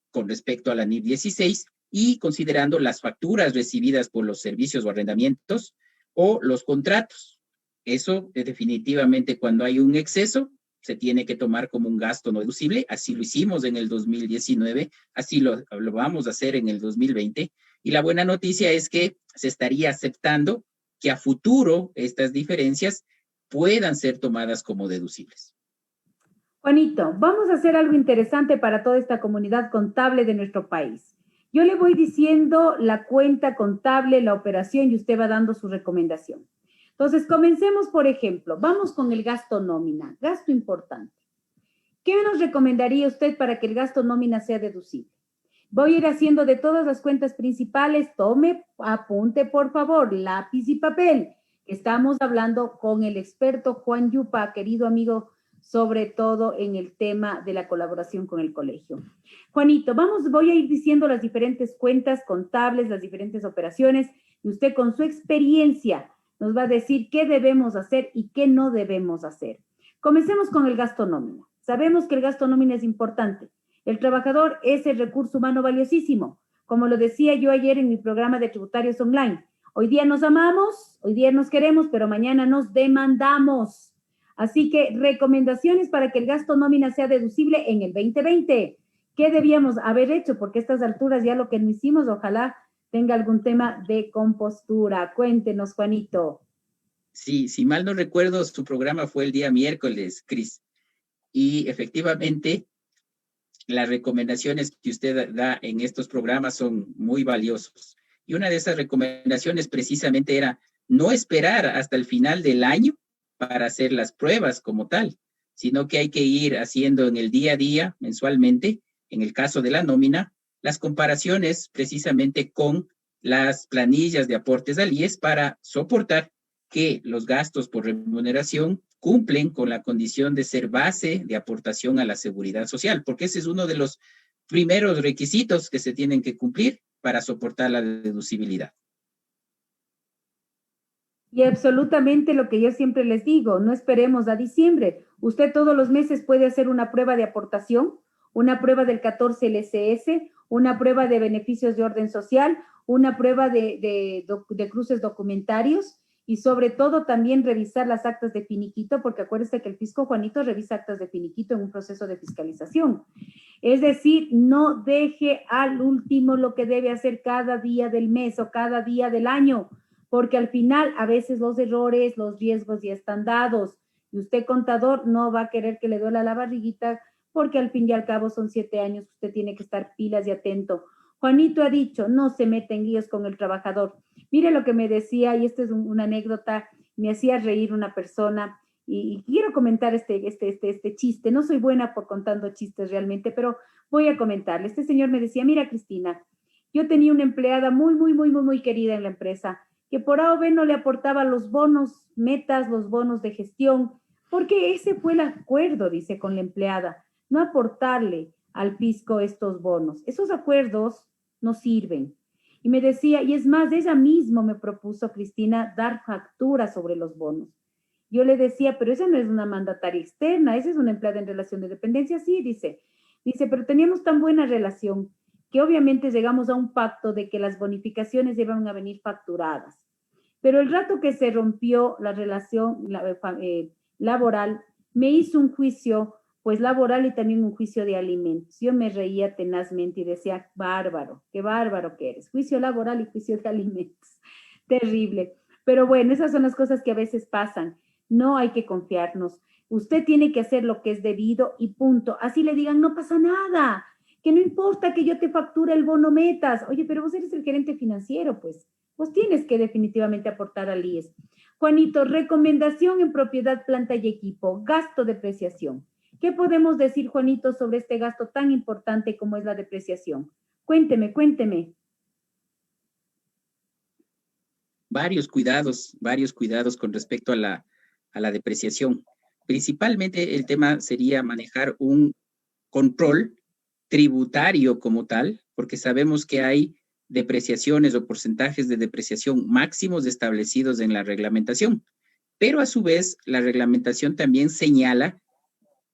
con respecto a la NIC 16 y considerando las facturas recibidas por los servicios o arrendamientos o los contratos. Eso definitivamente cuando hay un exceso se tiene que tomar como un gasto no deducible. Así lo hicimos en el 2019, así lo vamos a hacer en el 2020. Y la buena noticia es que se estaría aceptando que a futuro estas diferencias puedan ser tomadas como deducibles. Juanito, vamos a hacer algo interesante para toda esta comunidad contable de nuestro país. Yo le voy diciendo la cuenta contable, la operación, y usted va dando su recomendación. Entonces, comencemos, por ejemplo, vamos con el gasto nómina, gasto importante. ¿Qué nos recomendaría usted para que el gasto nómina sea deducible? Voy a ir haciendo de todas las cuentas principales, tome, apunte, por favor, lápiz y papel. Estamos hablando con el experto Juan Yupa, querido amigo sobre todo en el tema de la colaboración con el colegio. Juanito, voy a ir diciendo las diferentes cuentas contables, las diferentes operaciones, y usted con su experiencia nos va a decir qué debemos hacer y qué no debemos hacer. Comencemos con el gasto nómina. Sabemos que el gasto nómina es importante. El trabajador es el recurso humano valiosísimo. Como lo decía yo ayer en mi programa de Tributarios Online, hoy día nos amamos, hoy día nos queremos, pero mañana nos demandamos. Así que recomendaciones para que el gasto nómina sea deducible en el 2020. ¿Qué debíamos haber hecho? Porque a estas alturas ya lo que no hicimos, ojalá tenga algún tema de compostura. Cuéntenos, Juanito. Sí, si mal no recuerdo, su programa fue el día miércoles, Cris. Y efectivamente, las recomendaciones que usted da en estos programas son muy valiosos. Y una de esas recomendaciones precisamente era no esperar hasta el final del año para hacer las pruebas como tal, sino que hay que ir haciendo en el día a día, mensualmente, en el caso de la nómina, las comparaciones precisamente con las planillas de aportes al IES para soportar que los gastos por remuneración cumplen con la condición de ser base de aportación a la seguridad social, porque ese es uno de los primeros requisitos que se tienen que cumplir para soportar la deducibilidad. Y absolutamente lo que yo siempre les digo, no esperemos a diciembre. Usted todos los meses puede hacer una prueba de aportación, una prueba del 14 LSS, una prueba de beneficios de orden social, una prueba de cruces documentarios, y sobre todo también revisar las actas de finiquito, porque acuérdese que el fisco Juanito revisa actas de finiquito en un proceso de fiscalización. Es decir, no deje al último lo que debe hacer cada día del mes o cada día del año, porque al final a veces los errores, los riesgos ya están dados, y usted, contador, no va a querer que le duela la barriguita, porque al fin y al cabo son 7 años, usted tiene que estar pilas y atento. Juanito ha dicho, no se meta en líos con el trabajador. Mire lo que me decía, y esta es una anécdota, me hacía reír una persona, y quiero comentar este chiste. No soy buena por contando chistes realmente, pero voy a comentarle. Este señor me decía, mira, Cristina, yo tenía una empleada muy querida en la empresa, que por A o B no le aportaba los bonos metas, los bonos de gestión, porque ese fue el acuerdo, dice, con la empleada, no aportarle al fisco estos bonos. Esos acuerdos no sirven. Y me decía, y es más, ella misma me propuso, Cristina, dar factura sobre los bonos. Yo le decía, pero esa no es una mandataria externa, esa es una empleada en relación de dependencia. Sí, dice, pero teníamos tan buena relación que obviamente llegamos a un pacto de que las bonificaciones iban a venir facturadas. Pero el rato que se rompió la relación laboral, me hizo un juicio pues laboral y también un juicio de alimentos. Yo me reía tenazmente y decía, bárbaro, qué bárbaro que eres. Juicio laboral y juicio de alimentos. Terrible. Pero bueno, esas son las cosas que a veces pasan. No hay que confiarnos. Usted tiene que hacer lo que es debido y punto. Así le digan, no pasa nada, que no importa que yo te facture el bono metas. Oye, pero vos eres el gerente financiero, pues. Vos tienes que definitivamente aportar al IES. Juanito, recomendación en propiedad, planta y equipo, gasto depreciación. ¿Qué podemos decir, Juanito, sobre este gasto tan importante como es la depreciación? Cuénteme. Varios cuidados con respecto a la depreciación. Principalmente el tema sería manejar un control tributario como tal, porque sabemos que hay depreciaciones o porcentajes de depreciación máximos establecidos en la reglamentación, pero a su vez la reglamentación también señala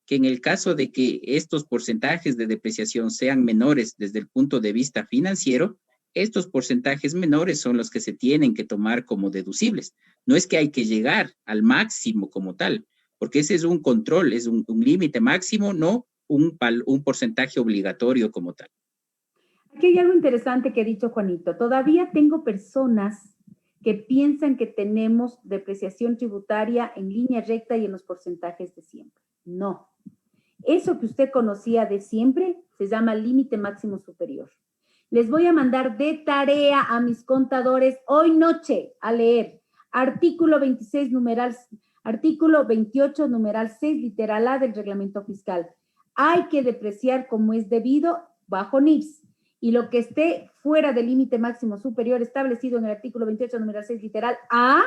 que en el caso de que estos porcentajes de depreciación sean menores desde el punto de vista financiero, estos porcentajes menores son los que se tienen que tomar como deducibles. No es que hay que llegar al máximo como tal, porque ese es un control, es un límite máximo, no un porcentaje obligatorio como tal. Aquí hay algo interesante que ha dicho Juanito. Todavía tengo personas que piensan que tenemos depreciación tributaria en línea recta y en los porcentajes de siempre. No. Eso que usted conocía de siempre se llama límite máximo superior. Les voy a mandar de tarea a mis contadores hoy noche a leer artículo 26, artículo 28, numeral 6, literal A del reglamento fiscal. Hay que depreciar como es debido bajo NIPS. Y lo que esté fuera del límite máximo superior establecido en el artículo 28, numeral 6, literal A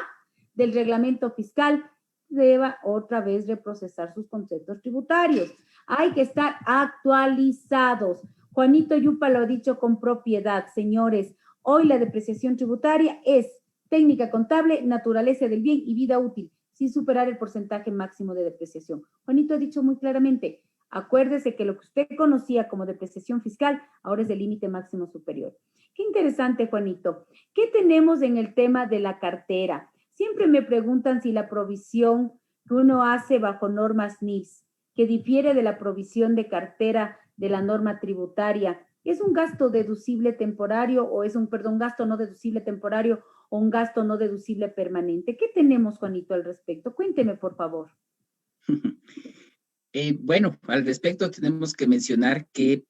del reglamento fiscal, deba otra vez reprocesar sus conceptos tributarios. Hay que estar actualizados. Juanito Yupa lo ha dicho con propiedad, señores. Hoy la depreciación tributaria es técnica contable, naturaleza del bien y vida útil, sin superar el porcentaje máximo de depreciación. Juanito ha dicho muy claramente, acuérdese que lo que usted conocía como depreciación fiscal ahora es el límite máximo superior. Qué interesante, Juanito. ¿Qué tenemos en el tema de la cartera? Siempre me preguntan si la provisión que uno hace bajo normas NIFS, que difiere de la provisión de cartera de la norma tributaria, ¿es un gasto deducible temporario o es un gasto no deducible temporario o un gasto no deducible permanente? ¿Qué tenemos, Juanito, al respecto? Cuénteme, por favor. Bueno, al respecto tenemos que mencionar que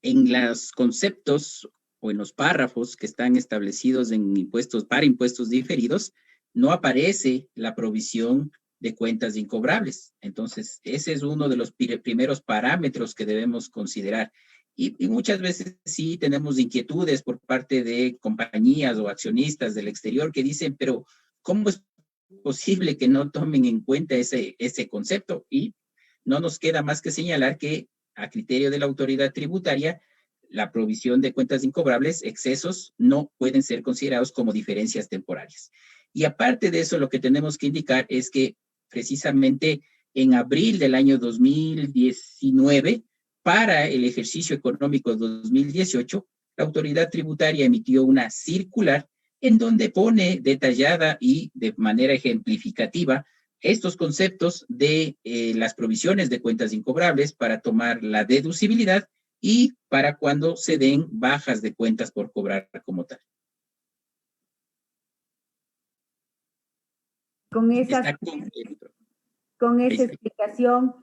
en los conceptos o en los párrafos que están establecidos en impuestos para impuestos diferidos, no aparece la provisión de cuentas incobrables. Entonces, ese es uno de los primeros parámetros que debemos considerar. Y muchas veces sí tenemos inquietudes por parte de compañías o accionistas del exterior que dicen, pero ¿cómo es posible que no tomen en cuenta ese concepto? Y no nos queda más que señalar que a criterio de la autoridad tributaria, la provisión de cuentas incobrables, excesos, no pueden ser considerados como diferencias temporarias. Y aparte de eso, lo que tenemos que indicar es que precisamente en abril del año 2019, para el ejercicio económico 2018, la autoridad tributaria emitió una circular en donde pone detallada y de manera ejemplificativa estos conceptos de las provisiones de cuentas incobrables para tomar la deducibilidad y para cuando se den bajas de cuentas por cobrar como tal. Con esa explicación,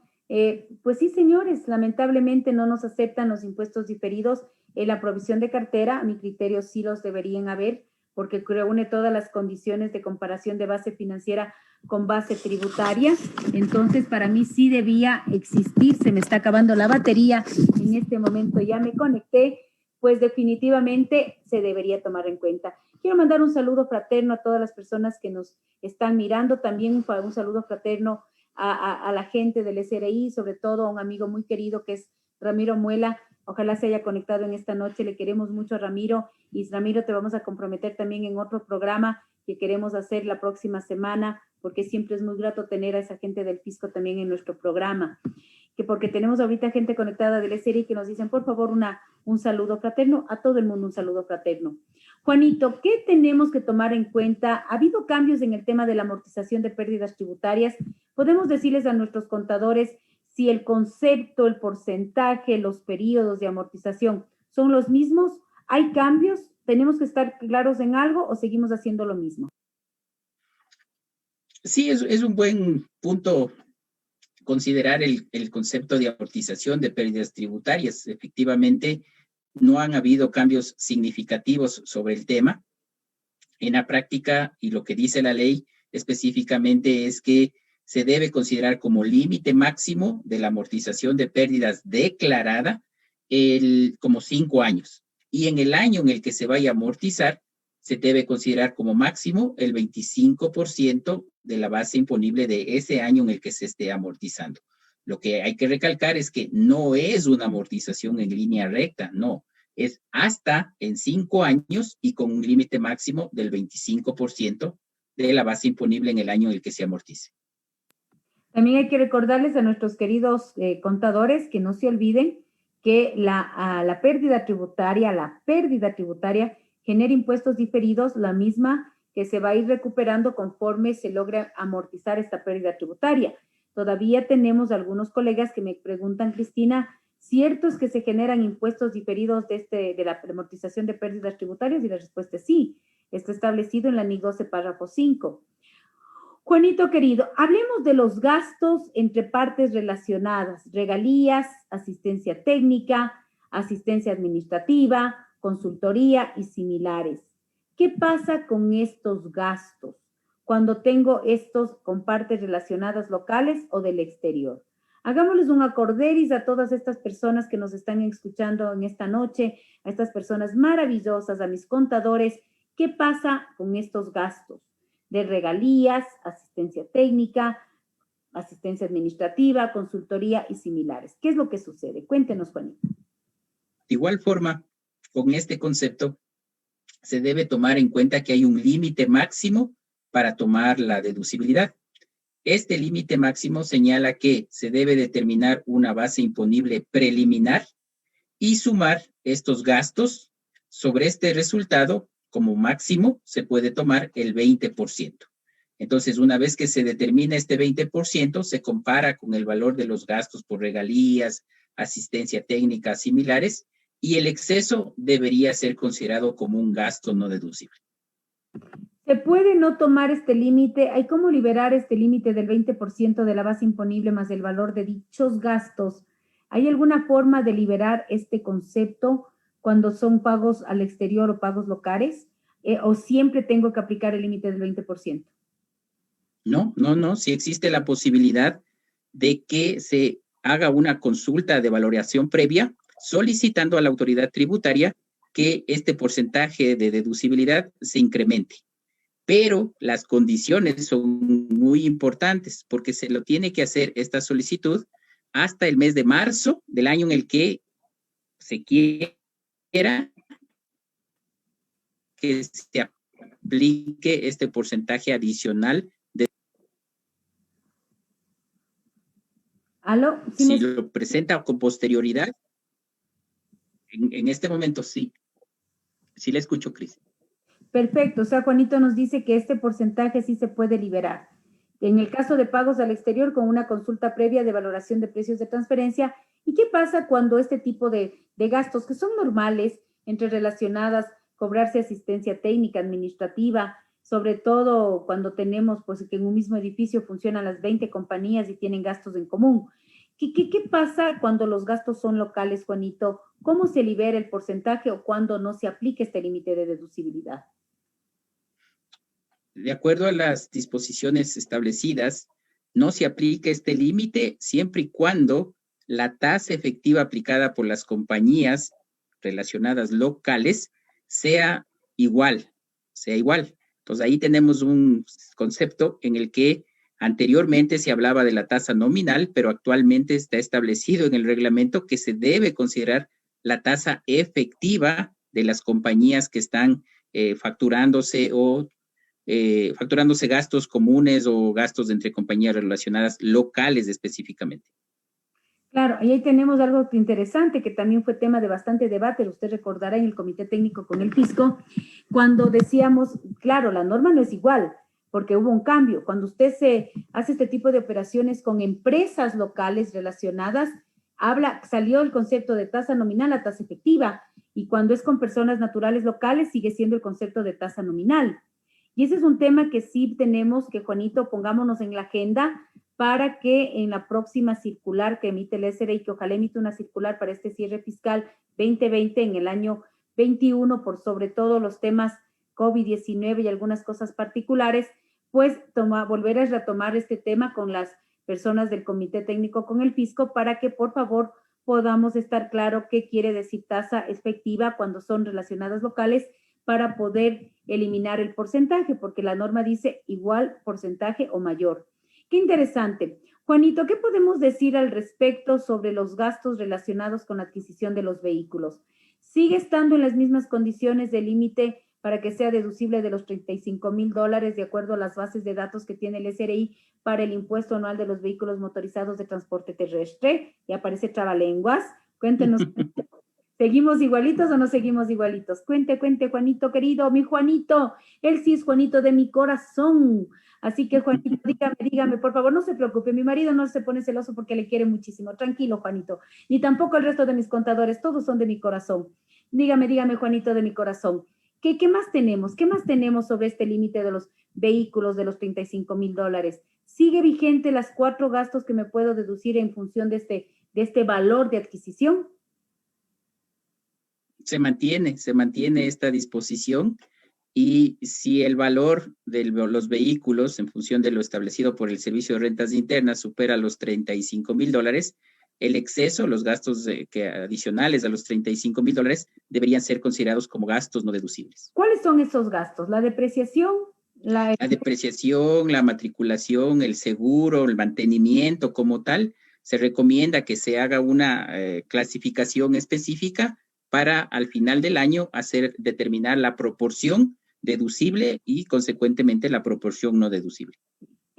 pues sí, señores, lamentablemente no nos aceptan los impuestos diferidos. La provisión de cartera, a mi criterio, sí los deberían haber, porque reúne todas las condiciones de comparación de base financiera con base tributaria. Entonces, para mí sí debía existir. Se me está acabando la batería. En este momento ya me conecté. Pues definitivamente se debería tomar en cuenta. Quiero mandar un saludo fraterno a todas las personas que nos están mirando. También un saludo fraterno a la gente del SRI, sobre todo a un amigo muy querido que es Ramiro Muela. Ojalá se haya conectado en esta noche. Le queremos mucho a Ramiro. Y Ramiro, te vamos a comprometer también en otro programa que queremos hacer la próxima semana, porque siempre es muy grato tener a esa gente del fisco también en nuestro programa. Que porque tenemos ahorita gente conectada del SRI que nos dicen, por favor, un saludo fraterno, a todo el mundo un saludo fraterno. Juanito, ¿qué tenemos que tomar en cuenta? ¿Ha habido cambios en el tema de la amortización de pérdidas tributarias? ¿Podemos decirles a nuestros contadores si el concepto, el porcentaje, los periodos de amortización son los mismos? ¿Hay cambios? ¿Tenemos que estar claros en algo o seguimos haciendo lo mismo? Sí, es un buen punto considerar el concepto de amortización de pérdidas tributarias. Efectivamente, no han habido cambios significativos sobre el tema. En la práctica, y lo que dice la ley específicamente es que se debe considerar como límite máximo de la amortización de pérdidas declarada como 5 años. Y en el año en el que se vaya a amortizar, se debe considerar como máximo el 25% de la base imponible de ese año en el que se esté amortizando. Lo que hay que recalcar es que no es una amortización en línea recta, no. Es hasta en 5 años y con un límite máximo del 25% de la base imponible en el año en el que se amortice. También hay que recordarles a nuestros queridos contadores que no se olviden que la pérdida tributaria genera impuestos diferidos, la misma que se va a ir recuperando conforme se logra amortizar esta pérdida tributaria. Todavía tenemos algunos colegas que me preguntan, Cristina, ¿cierto es que se generan impuestos diferidos de la amortización de pérdidas tributarias? Y la respuesta es sí. Está establecido en la NIC 12, párrafo 5. Juanito querido, hablemos de los gastos entre partes relacionadas, regalías, asistencia técnica, asistencia administrativa, consultoría y similares. ¿Qué pasa con estos gastos cuando tengo estos con partes relacionadas locales o del exterior? Hagámosles un acorderis a todas estas personas que nos están escuchando en esta noche, a estas personas maravillosas, a mis contadores. ¿Qué pasa con estos gastos? de regalías, asistencia técnica, asistencia administrativa, consultoría y similares. ¿Qué es lo que sucede? Cuéntenos, Juanito. De igual forma, con este concepto, se debe tomar en cuenta que hay un límite máximo para tomar la deducibilidad. Este límite máximo señala que se debe determinar una base imponible preliminar y sumar estos gastos. Sobre este resultado, como máximo, se puede tomar el 20%. Entonces, una vez que se determina este 20%, se compara con el valor de los gastos por regalías, asistencia técnica, similares, y el exceso debería ser considerado como un gasto no deducible. ¿Se puede no tomar este límite? ¿Hay cómo liberar este límite del 20% de la base imponible más el valor de dichos gastos? ¿Hay alguna forma de liberar este concepto cuando son pagos al exterior o pagos locales? ¿O siempre tengo que aplicar el límite del 20%? No. Sí existe la posibilidad de que se haga una consulta de valoración previa solicitando a la autoridad tributaria que este porcentaje de deducibilidad se incremente. Pero las condiciones son muy importantes porque se lo tiene que hacer esta solicitud hasta el mes de marzo del año en el que se quiera que se aplique este porcentaje adicional. ¿Aló? Si lo presenta con posterioridad, en este momento sí. Sí le escucho, Cris. Perfecto, o sea, Juanito nos dice que este porcentaje sí se puede liberar. En el caso de pagos al exterior, con una consulta previa de valoración de precios de transferencia. ¿Y qué pasa cuando este tipo de gastos, que son normales, entre relacionadas, cobrarse asistencia técnica, administrativa, sobre todo cuando tenemos, pues, que en un mismo edificio funcionan las 20 compañías y tienen gastos en común? ¿Qué pasa cuando los gastos son locales, Juanito? ¿Cómo se libera el porcentaje o cuando no se aplica este límite de deducibilidad? De acuerdo a las disposiciones establecidas, no se aplica este límite siempre y cuando la tasa efectiva aplicada por las compañías relacionadas locales sea igual. Entonces, ahí tenemos un concepto en el que anteriormente se hablaba de la tasa nominal, pero actualmente está establecido en el reglamento que se debe considerar la tasa efectiva de las compañías que están facturándose gastos comunes o gastos entre compañías relacionadas locales específicamente. Claro, y ahí tenemos algo interesante que también fue tema de bastante debate, usted recordará en el Comité Técnico con el Fisco, cuando decíamos, claro, la norma no es igual, porque hubo un cambio. Cuando usted se hace este tipo de operaciones con empresas locales relacionadas, salió el concepto de tasa nominal a tasa efectiva, y cuando es con personas naturales locales sigue siendo el concepto de tasa nominal. Y ese es un tema que sí tenemos que, Juanito, pongámonos en la agenda para que en la próxima circular que emite el SRI, que ojalá emite una circular para este cierre fiscal 2020 en el año 21, por sobre todo los temas COVID-19 y algunas cosas particulares, pues volver a retomar este tema con las personas del Comité Técnico con el Fisco para que, por favor, podamos estar claro qué quiere decir tasa efectiva cuando son relacionadas locales para poder eliminar el porcentaje, porque la norma dice igual porcentaje o mayor. Qué interesante. Juanito, ¿qué podemos decir al respecto sobre los gastos relacionados con la adquisición de los vehículos? ¿Sigue estando en las mismas condiciones de límite para que sea deducible de los $35,000 de acuerdo a las bases de datos que tiene el SRI para el impuesto anual de los vehículos motorizados de transporte terrestre? Y aparece trabalenguas. Cuéntenos. ¿Seguimos igualitos o no seguimos igualitos? Cuente, Juanito querido, mi Juanito. Él sí es Juanito de mi corazón. Así que, Juanito, dígame, por favor, no se preocupe. Mi marido no se pone celoso porque le quiere muchísimo. Tranquilo, Juanito. Ni tampoco el resto de mis contadores. Todos son de mi corazón. Dígame, Juanito de mi corazón. ¿Qué más tenemos? ¿Qué más tenemos sobre este límite de los vehículos de los $35,000? ¿Sigue vigente las 4 gastos que me puedo deducir en función de este valor de adquisición? Se mantiene esta disposición, y si el valor de los vehículos en función de lo establecido por el Servicio de Rentas Internas supera los $35,000, el exceso, los gastos adicionales a los $35,000 deberían ser considerados como gastos no deducibles. ¿Cuáles son esos gastos? ¿La depreciación, La, La depreciación, la matriculación, el seguro, el mantenimiento como tal, se recomienda que se haga una clasificación específica para al final del año determinar la proporción deducible y consecuentemente la proporción no deducible.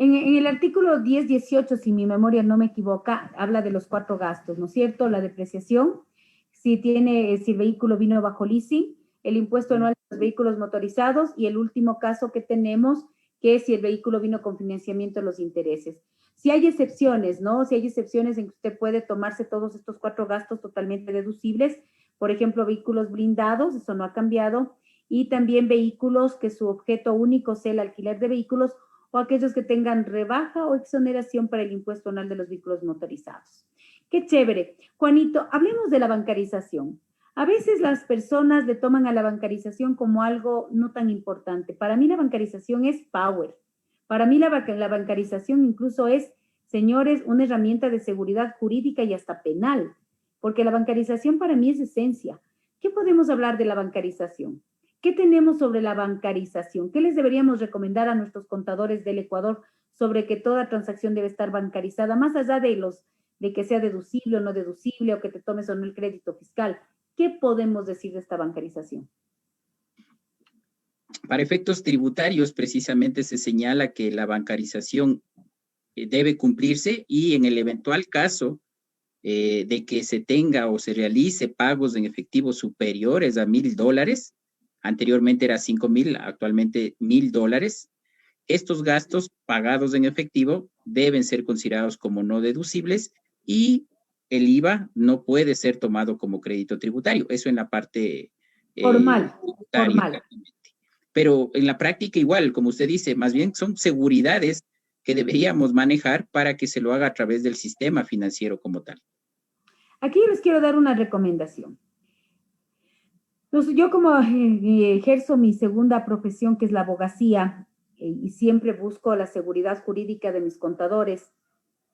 en el artículo 10.18, si mi memoria no me equivoca, habla de los 4 gastos, ¿no es cierto? La depreciación, si el vehículo vino bajo leasing, el impuesto anual de los vehículos motorizados y el último caso que tenemos, que es si el vehículo vino con financiamiento de los intereses. Si hay excepciones, ¿no? Si hay excepciones en que usted puede tomarse todos estos 4 gastos totalmente deducibles, por ejemplo, vehículos blindados, eso no ha cambiado, y también vehículos que su objeto único sea el alquiler de vehículos o aquellos que tengan rebaja o exoneración para el impuesto anual de los vehículos motorizados. Qué chévere. Juanito, hablemos de la bancarización. A veces las personas le toman a la bancarización como algo no tan importante. Para mí la bancarización es power. Para mí la bancarización incluso es, señores, una herramienta de seguridad jurídica y hasta penal, porque la bancarización para mí es esencia. ¿Qué podemos hablar de la bancarización? ¿Qué tenemos sobre la bancarización? ¿Qué les deberíamos recomendar a nuestros contadores del Ecuador sobre que toda transacción debe estar bancarizada, más allá de que sea deducible o no deducible o que te tomes o no el crédito fiscal? ¿Qué podemos decir de esta bancarización? Para efectos tributarios, precisamente se señala que la bancarización debe cumplirse y en el eventual caso de que se tenga o se realice pagos en efectivo superiores a $1,000, anteriormente era 5,000, actualmente $1,000. Estos gastos pagados en efectivo deben ser considerados como no deducibles y el IVA no puede ser tomado como crédito tributario. Eso en la parte formal. Pero en la práctica igual, como usted dice, más bien son seguridades que deberíamos manejar para que se lo haga a través del sistema financiero como tal. Aquí les quiero dar una recomendación. Entonces, yo como ejerzo mi segunda profesión, que es la abogacía, y siempre busco la seguridad jurídica de mis contadores,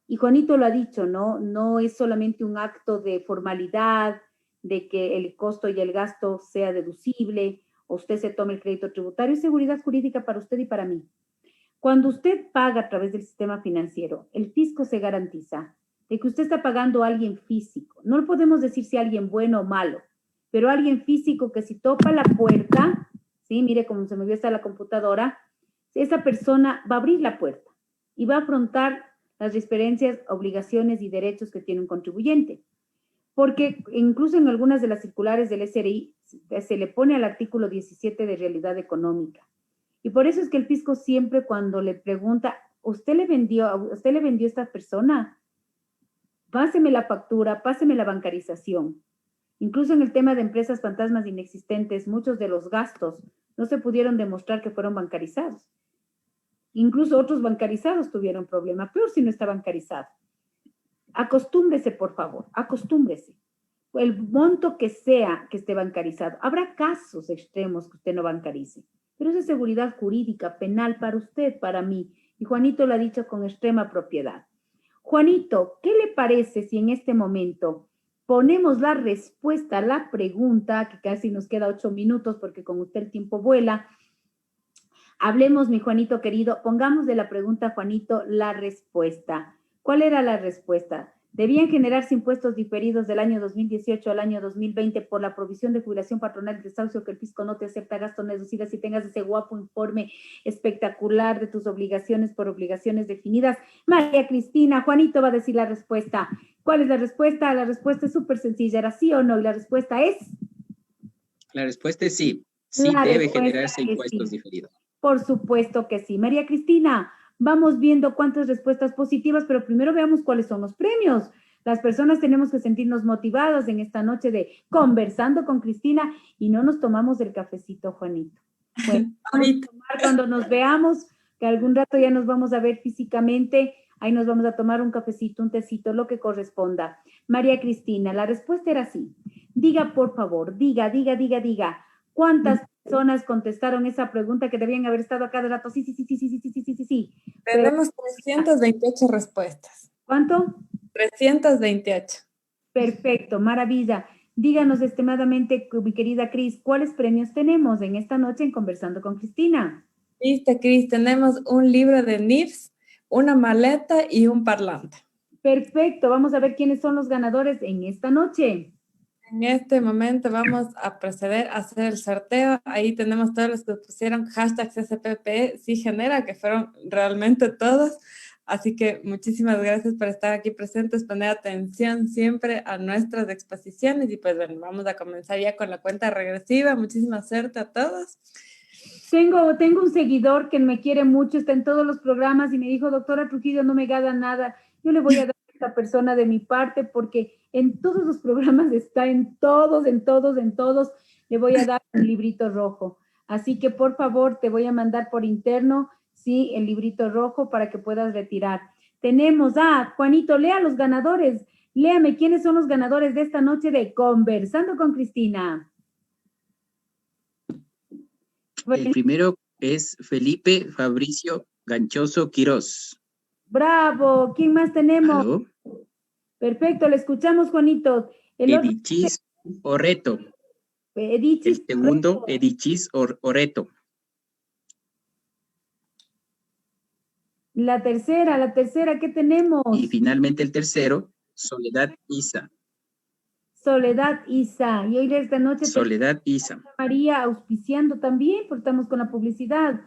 y Juanito lo ha dicho, ¿no? No es solamente un acto de formalidad, de que el costo y el gasto sea deducible, o usted se tome el crédito tributario, es seguridad jurídica para usted y para mí. Cuando usted paga a través del sistema financiero, el fisco se garantiza de que usted está pagando a alguien físico. No podemos decir si alguien bueno o malo, pero alguien físico que si topa la puerta, ¿sí? Mire cómo se me vio hasta la computadora, esa persona va a abrir la puerta y va a afrontar las diferencias, obligaciones y derechos que tiene un contribuyente. Porque incluso en algunas de las circulares del SRI se le pone al artículo 17 de realidad económica. Y por eso es que el fisco siempre cuando le pregunta, ¿usted le vendió a esta persona? Páseme la factura, páseme la bancarización. Incluso en el tema de empresas fantasmas inexistentes, muchos de los gastos no se pudieron demostrar que fueron bancarizados. Incluso otros bancarizados tuvieron problema, peor si no está bancarizado. Acostúmbrese, por favor, acostúmbrese. El monto que sea que esté bancarizado. Habrá casos extremos que usted no bancarice, pero es de seguridad jurídica, penal para usted, para mí. Y Juanito lo ha dicho con extrema propiedad. Juanito, ¿qué le parece si en este momento ponemos la respuesta a la pregunta, que casi nos queda 8 minutos porque con usted el tiempo vuela? Hablemos, mi Juanito querido, pongamos de la pregunta, Juanito, la respuesta. ¿Cuál era la respuesta? ¿Debían generarse impuestos diferidos del año 2018 al año 2020 por la provisión de jubilación patronal y desahucio que el fisco no te acepta gastos no deducibles si tengas ese guapo informe espectacular de tus obligaciones por obligaciones definidas? María Cristina, Juanito va a decir la respuesta. ¿Cuál es la respuesta? La respuesta es súper sencilla, ¿era sí o no? Y la respuesta es... La respuesta es sí. Sí debe generarse impuestos diferidos. Por supuesto que sí. María Cristina, vamos viendo cuántas respuestas positivas, pero primero veamos cuáles son los premios. Las personas tenemos que sentirnos motivadas en esta noche de conversando con Cristina y no nos tomamos el cafecito, Juanito. Bueno, vamos a tomar cuando nos veamos, que algún rato ya nos vamos a ver físicamente, ahí nos vamos a tomar un cafecito, un tecito, lo que corresponda. María Cristina, la respuesta era sí. Diga, por favor, diga. ¿Cuántas personas contestaron esa pregunta que debían haber estado acá de rato? Sí. Tenemos 328 respuestas. ¿Cuánto? 328. Perfecto, maravilla. Díganos, estimadamente, mi querida Cris, ¿cuáles premios tenemos en esta noche en Conversando con Cristina? Listo, Cris, tenemos un libro de NIFS, una maleta y un parlante. Perfecto, vamos a ver quiénes son los ganadores en esta noche. En este momento vamos a proceder a hacer el sorteo. Ahí tenemos todos los que pusieron hashtag CCPPE, sí genera, que fueron realmente todos. Así que muchísimas gracias por estar aquí presentes, poner atención siempre a nuestras exposiciones. Y pues bueno, vamos a comenzar ya con la cuenta regresiva. Muchísima suerte a todos. Tengo un seguidor que me quiere mucho, está en todos los programas y me dijo, doctora Trujillo, no me gana nada. Yo le voy a dar a esta persona de mi parte porque en todos los programas está, en todos. Le voy a dar un librito rojo. Así que por favor te voy a mandar por interno, sí, el librito rojo para que puedas retirar. Tenemos Juanito, lea los ganadores. Léame quiénes son los ganadores de esta noche de Conversando con Cristina. El primero es Felipe Fabricio Ganchoso Quirós. Bravo. ¿Quién más tenemos? ¿Aló? Perfecto, le escuchamos, Juanito. Edichis Orreto. Edichis. El segundo, Edichis Orreto. La tercera, ¿qué tenemos? Y finalmente el tercero, Soledad Isa. Soledad Isa. Y hoy de esta noche Soledad Isa. María auspiciando también, porque estamos con la publicidad.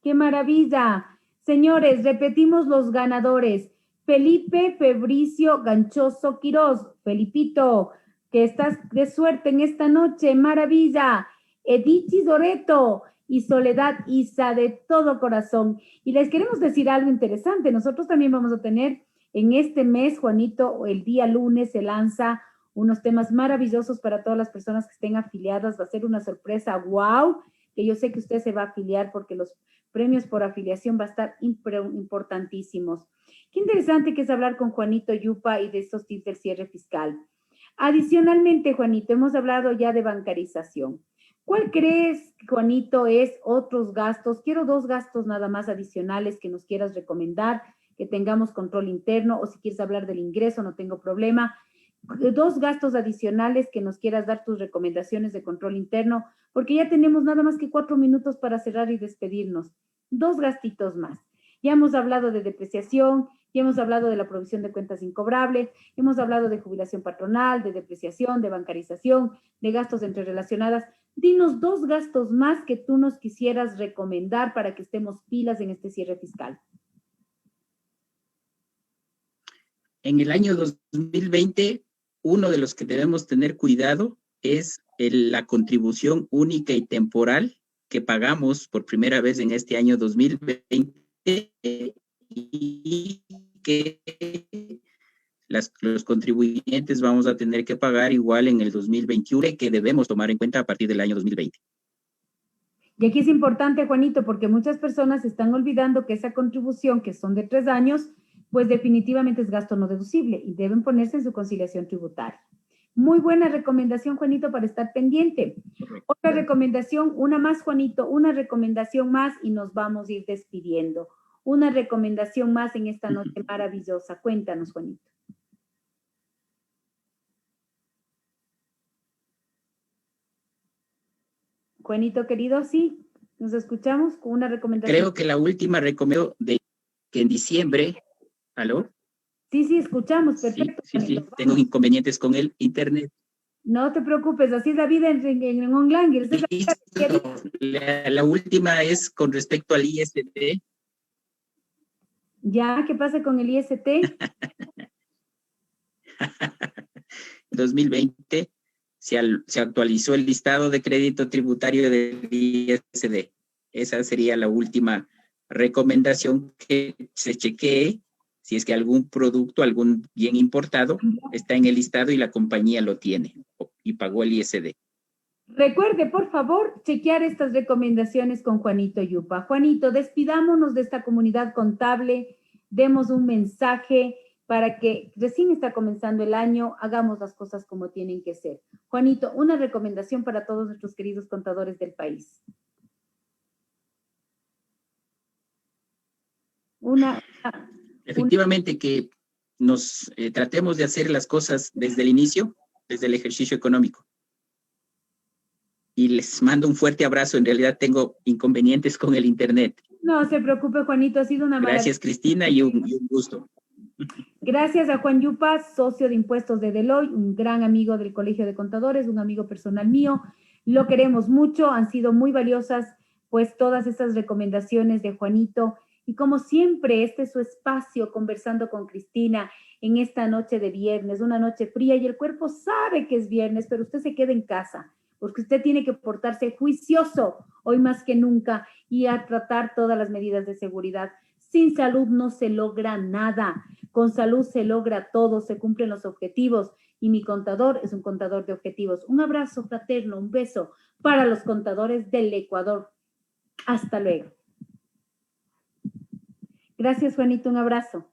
¡Qué maravilla! Señores, repetimos los ganadores. Felipe Fabricio Ganchoso Quirós. Felipito, que estás de suerte en esta noche. ¡Maravilla! Edichis Doreto y Soledad Isa, de todo corazón. Y les queremos decir algo interesante. Nosotros también vamos a tener en este mes, Juanito, el día lunes se lanza unos temas maravillosos para todas las personas que estén afiliadas. Va a ser una sorpresa, wow, que yo sé que usted se va a afiliar porque los premios por afiliación va a estar importantísimos. Qué interesante que es hablar con Juanito Yupa y de estos tips del cierre fiscal. Adicionalmente, Juanito, hemos hablado ya de bancarización. ¿Cuál crees, Juanito, es otros gastos? Quiero 2 gastos nada más adicionales que nos quieras recomendar, que tengamos control interno, o si quieres hablar del ingreso, no tengo problema. 2 gastos adicionales que nos quieras dar tus recomendaciones de control interno, porque ya tenemos nada más que 4 minutos para cerrar y despedirnos. 2 gastitos más. Ya hemos hablado de depreciación, ya hemos hablado de la provisión de cuentas incobrables, hemos hablado de jubilación patronal, de depreciación, de bancarización, de gastos entrerelacionadas. Dinos 2 gastos más que tú nos quisieras recomendar para que estemos pilas en este cierre fiscal. En el año 2020, uno de los que debemos tener cuidado es la contribución única y temporal que pagamos por primera vez en este año 2020 y que los contribuyentes vamos a tener que pagar igual en el 2021, que debemos tomar en cuenta a partir del año 2020. Y aquí es importante, Juanito, porque muchas personas están olvidando que esa contribución, que son de 3 años, pues definitivamente es gasto no deducible y deben ponerse en su conciliación tributaria. Muy buena recomendación, Juanito, para estar pendiente. Otra recomendación, una más, Juanito, una recomendación más y nos vamos a ir despidiendo. Una recomendación más en esta noche maravillosa. Cuéntanos, Juanito. Juanito, querido, sí, nos escuchamos con una recomendación. Creo que la última recomendación de que en diciembre, ¿aló? Sí, escuchamos, perfecto. Sí, tengo inconvenientes con el internet. No te preocupes, así es la vida en online. La última es con respecto al IST. Ya, ¿qué pasa con el IST? 2020 se actualizó el listado de crédito tributario del ISD. Esa sería la última recomendación, que se chequee si es que algún producto, algún bien importado está en el listado y la compañía lo tiene y pagó el ISD. Recuerde, por favor, chequear estas recomendaciones con Juanito Yupa. Juanito, despidámonos de esta comunidad contable, demos un mensaje para que recién está comenzando el año, hagamos las cosas como tienen que ser. Juanito, una recomendación para todos nuestros queridos contadores del país. Efectivamente, que nos tratemos de hacer las cosas desde el inicio, desde el ejercicio económico. y les mando un fuerte abrazo. En realidad tengo inconvenientes con el internet. No se preocupe, Juanito, ha sido una maravilla. Gracias, Cristina, y un gusto. Gracias a Juan Yupa, socio de impuestos de Deloitte, un gran amigo del Colegio de Contadores, un amigo personal mío. Lo queremos mucho, han sido muy valiosas pues todas estas recomendaciones de Juanito. Y como siempre, este es su espacio conversando con Cristina en esta noche de viernes, una noche fría y el cuerpo sabe que es viernes, pero usted se queda en casa porque usted tiene que portarse juicioso hoy más que nunca y a tratar todas las medidas de seguridad. Sin salud no se logra nada. Con salud se logra todo, se cumplen los objetivos y mi contador es un contador de objetivos. Un abrazo fraterno, un beso para los contadores del Ecuador. Hasta luego. Gracias, Juanito, un abrazo.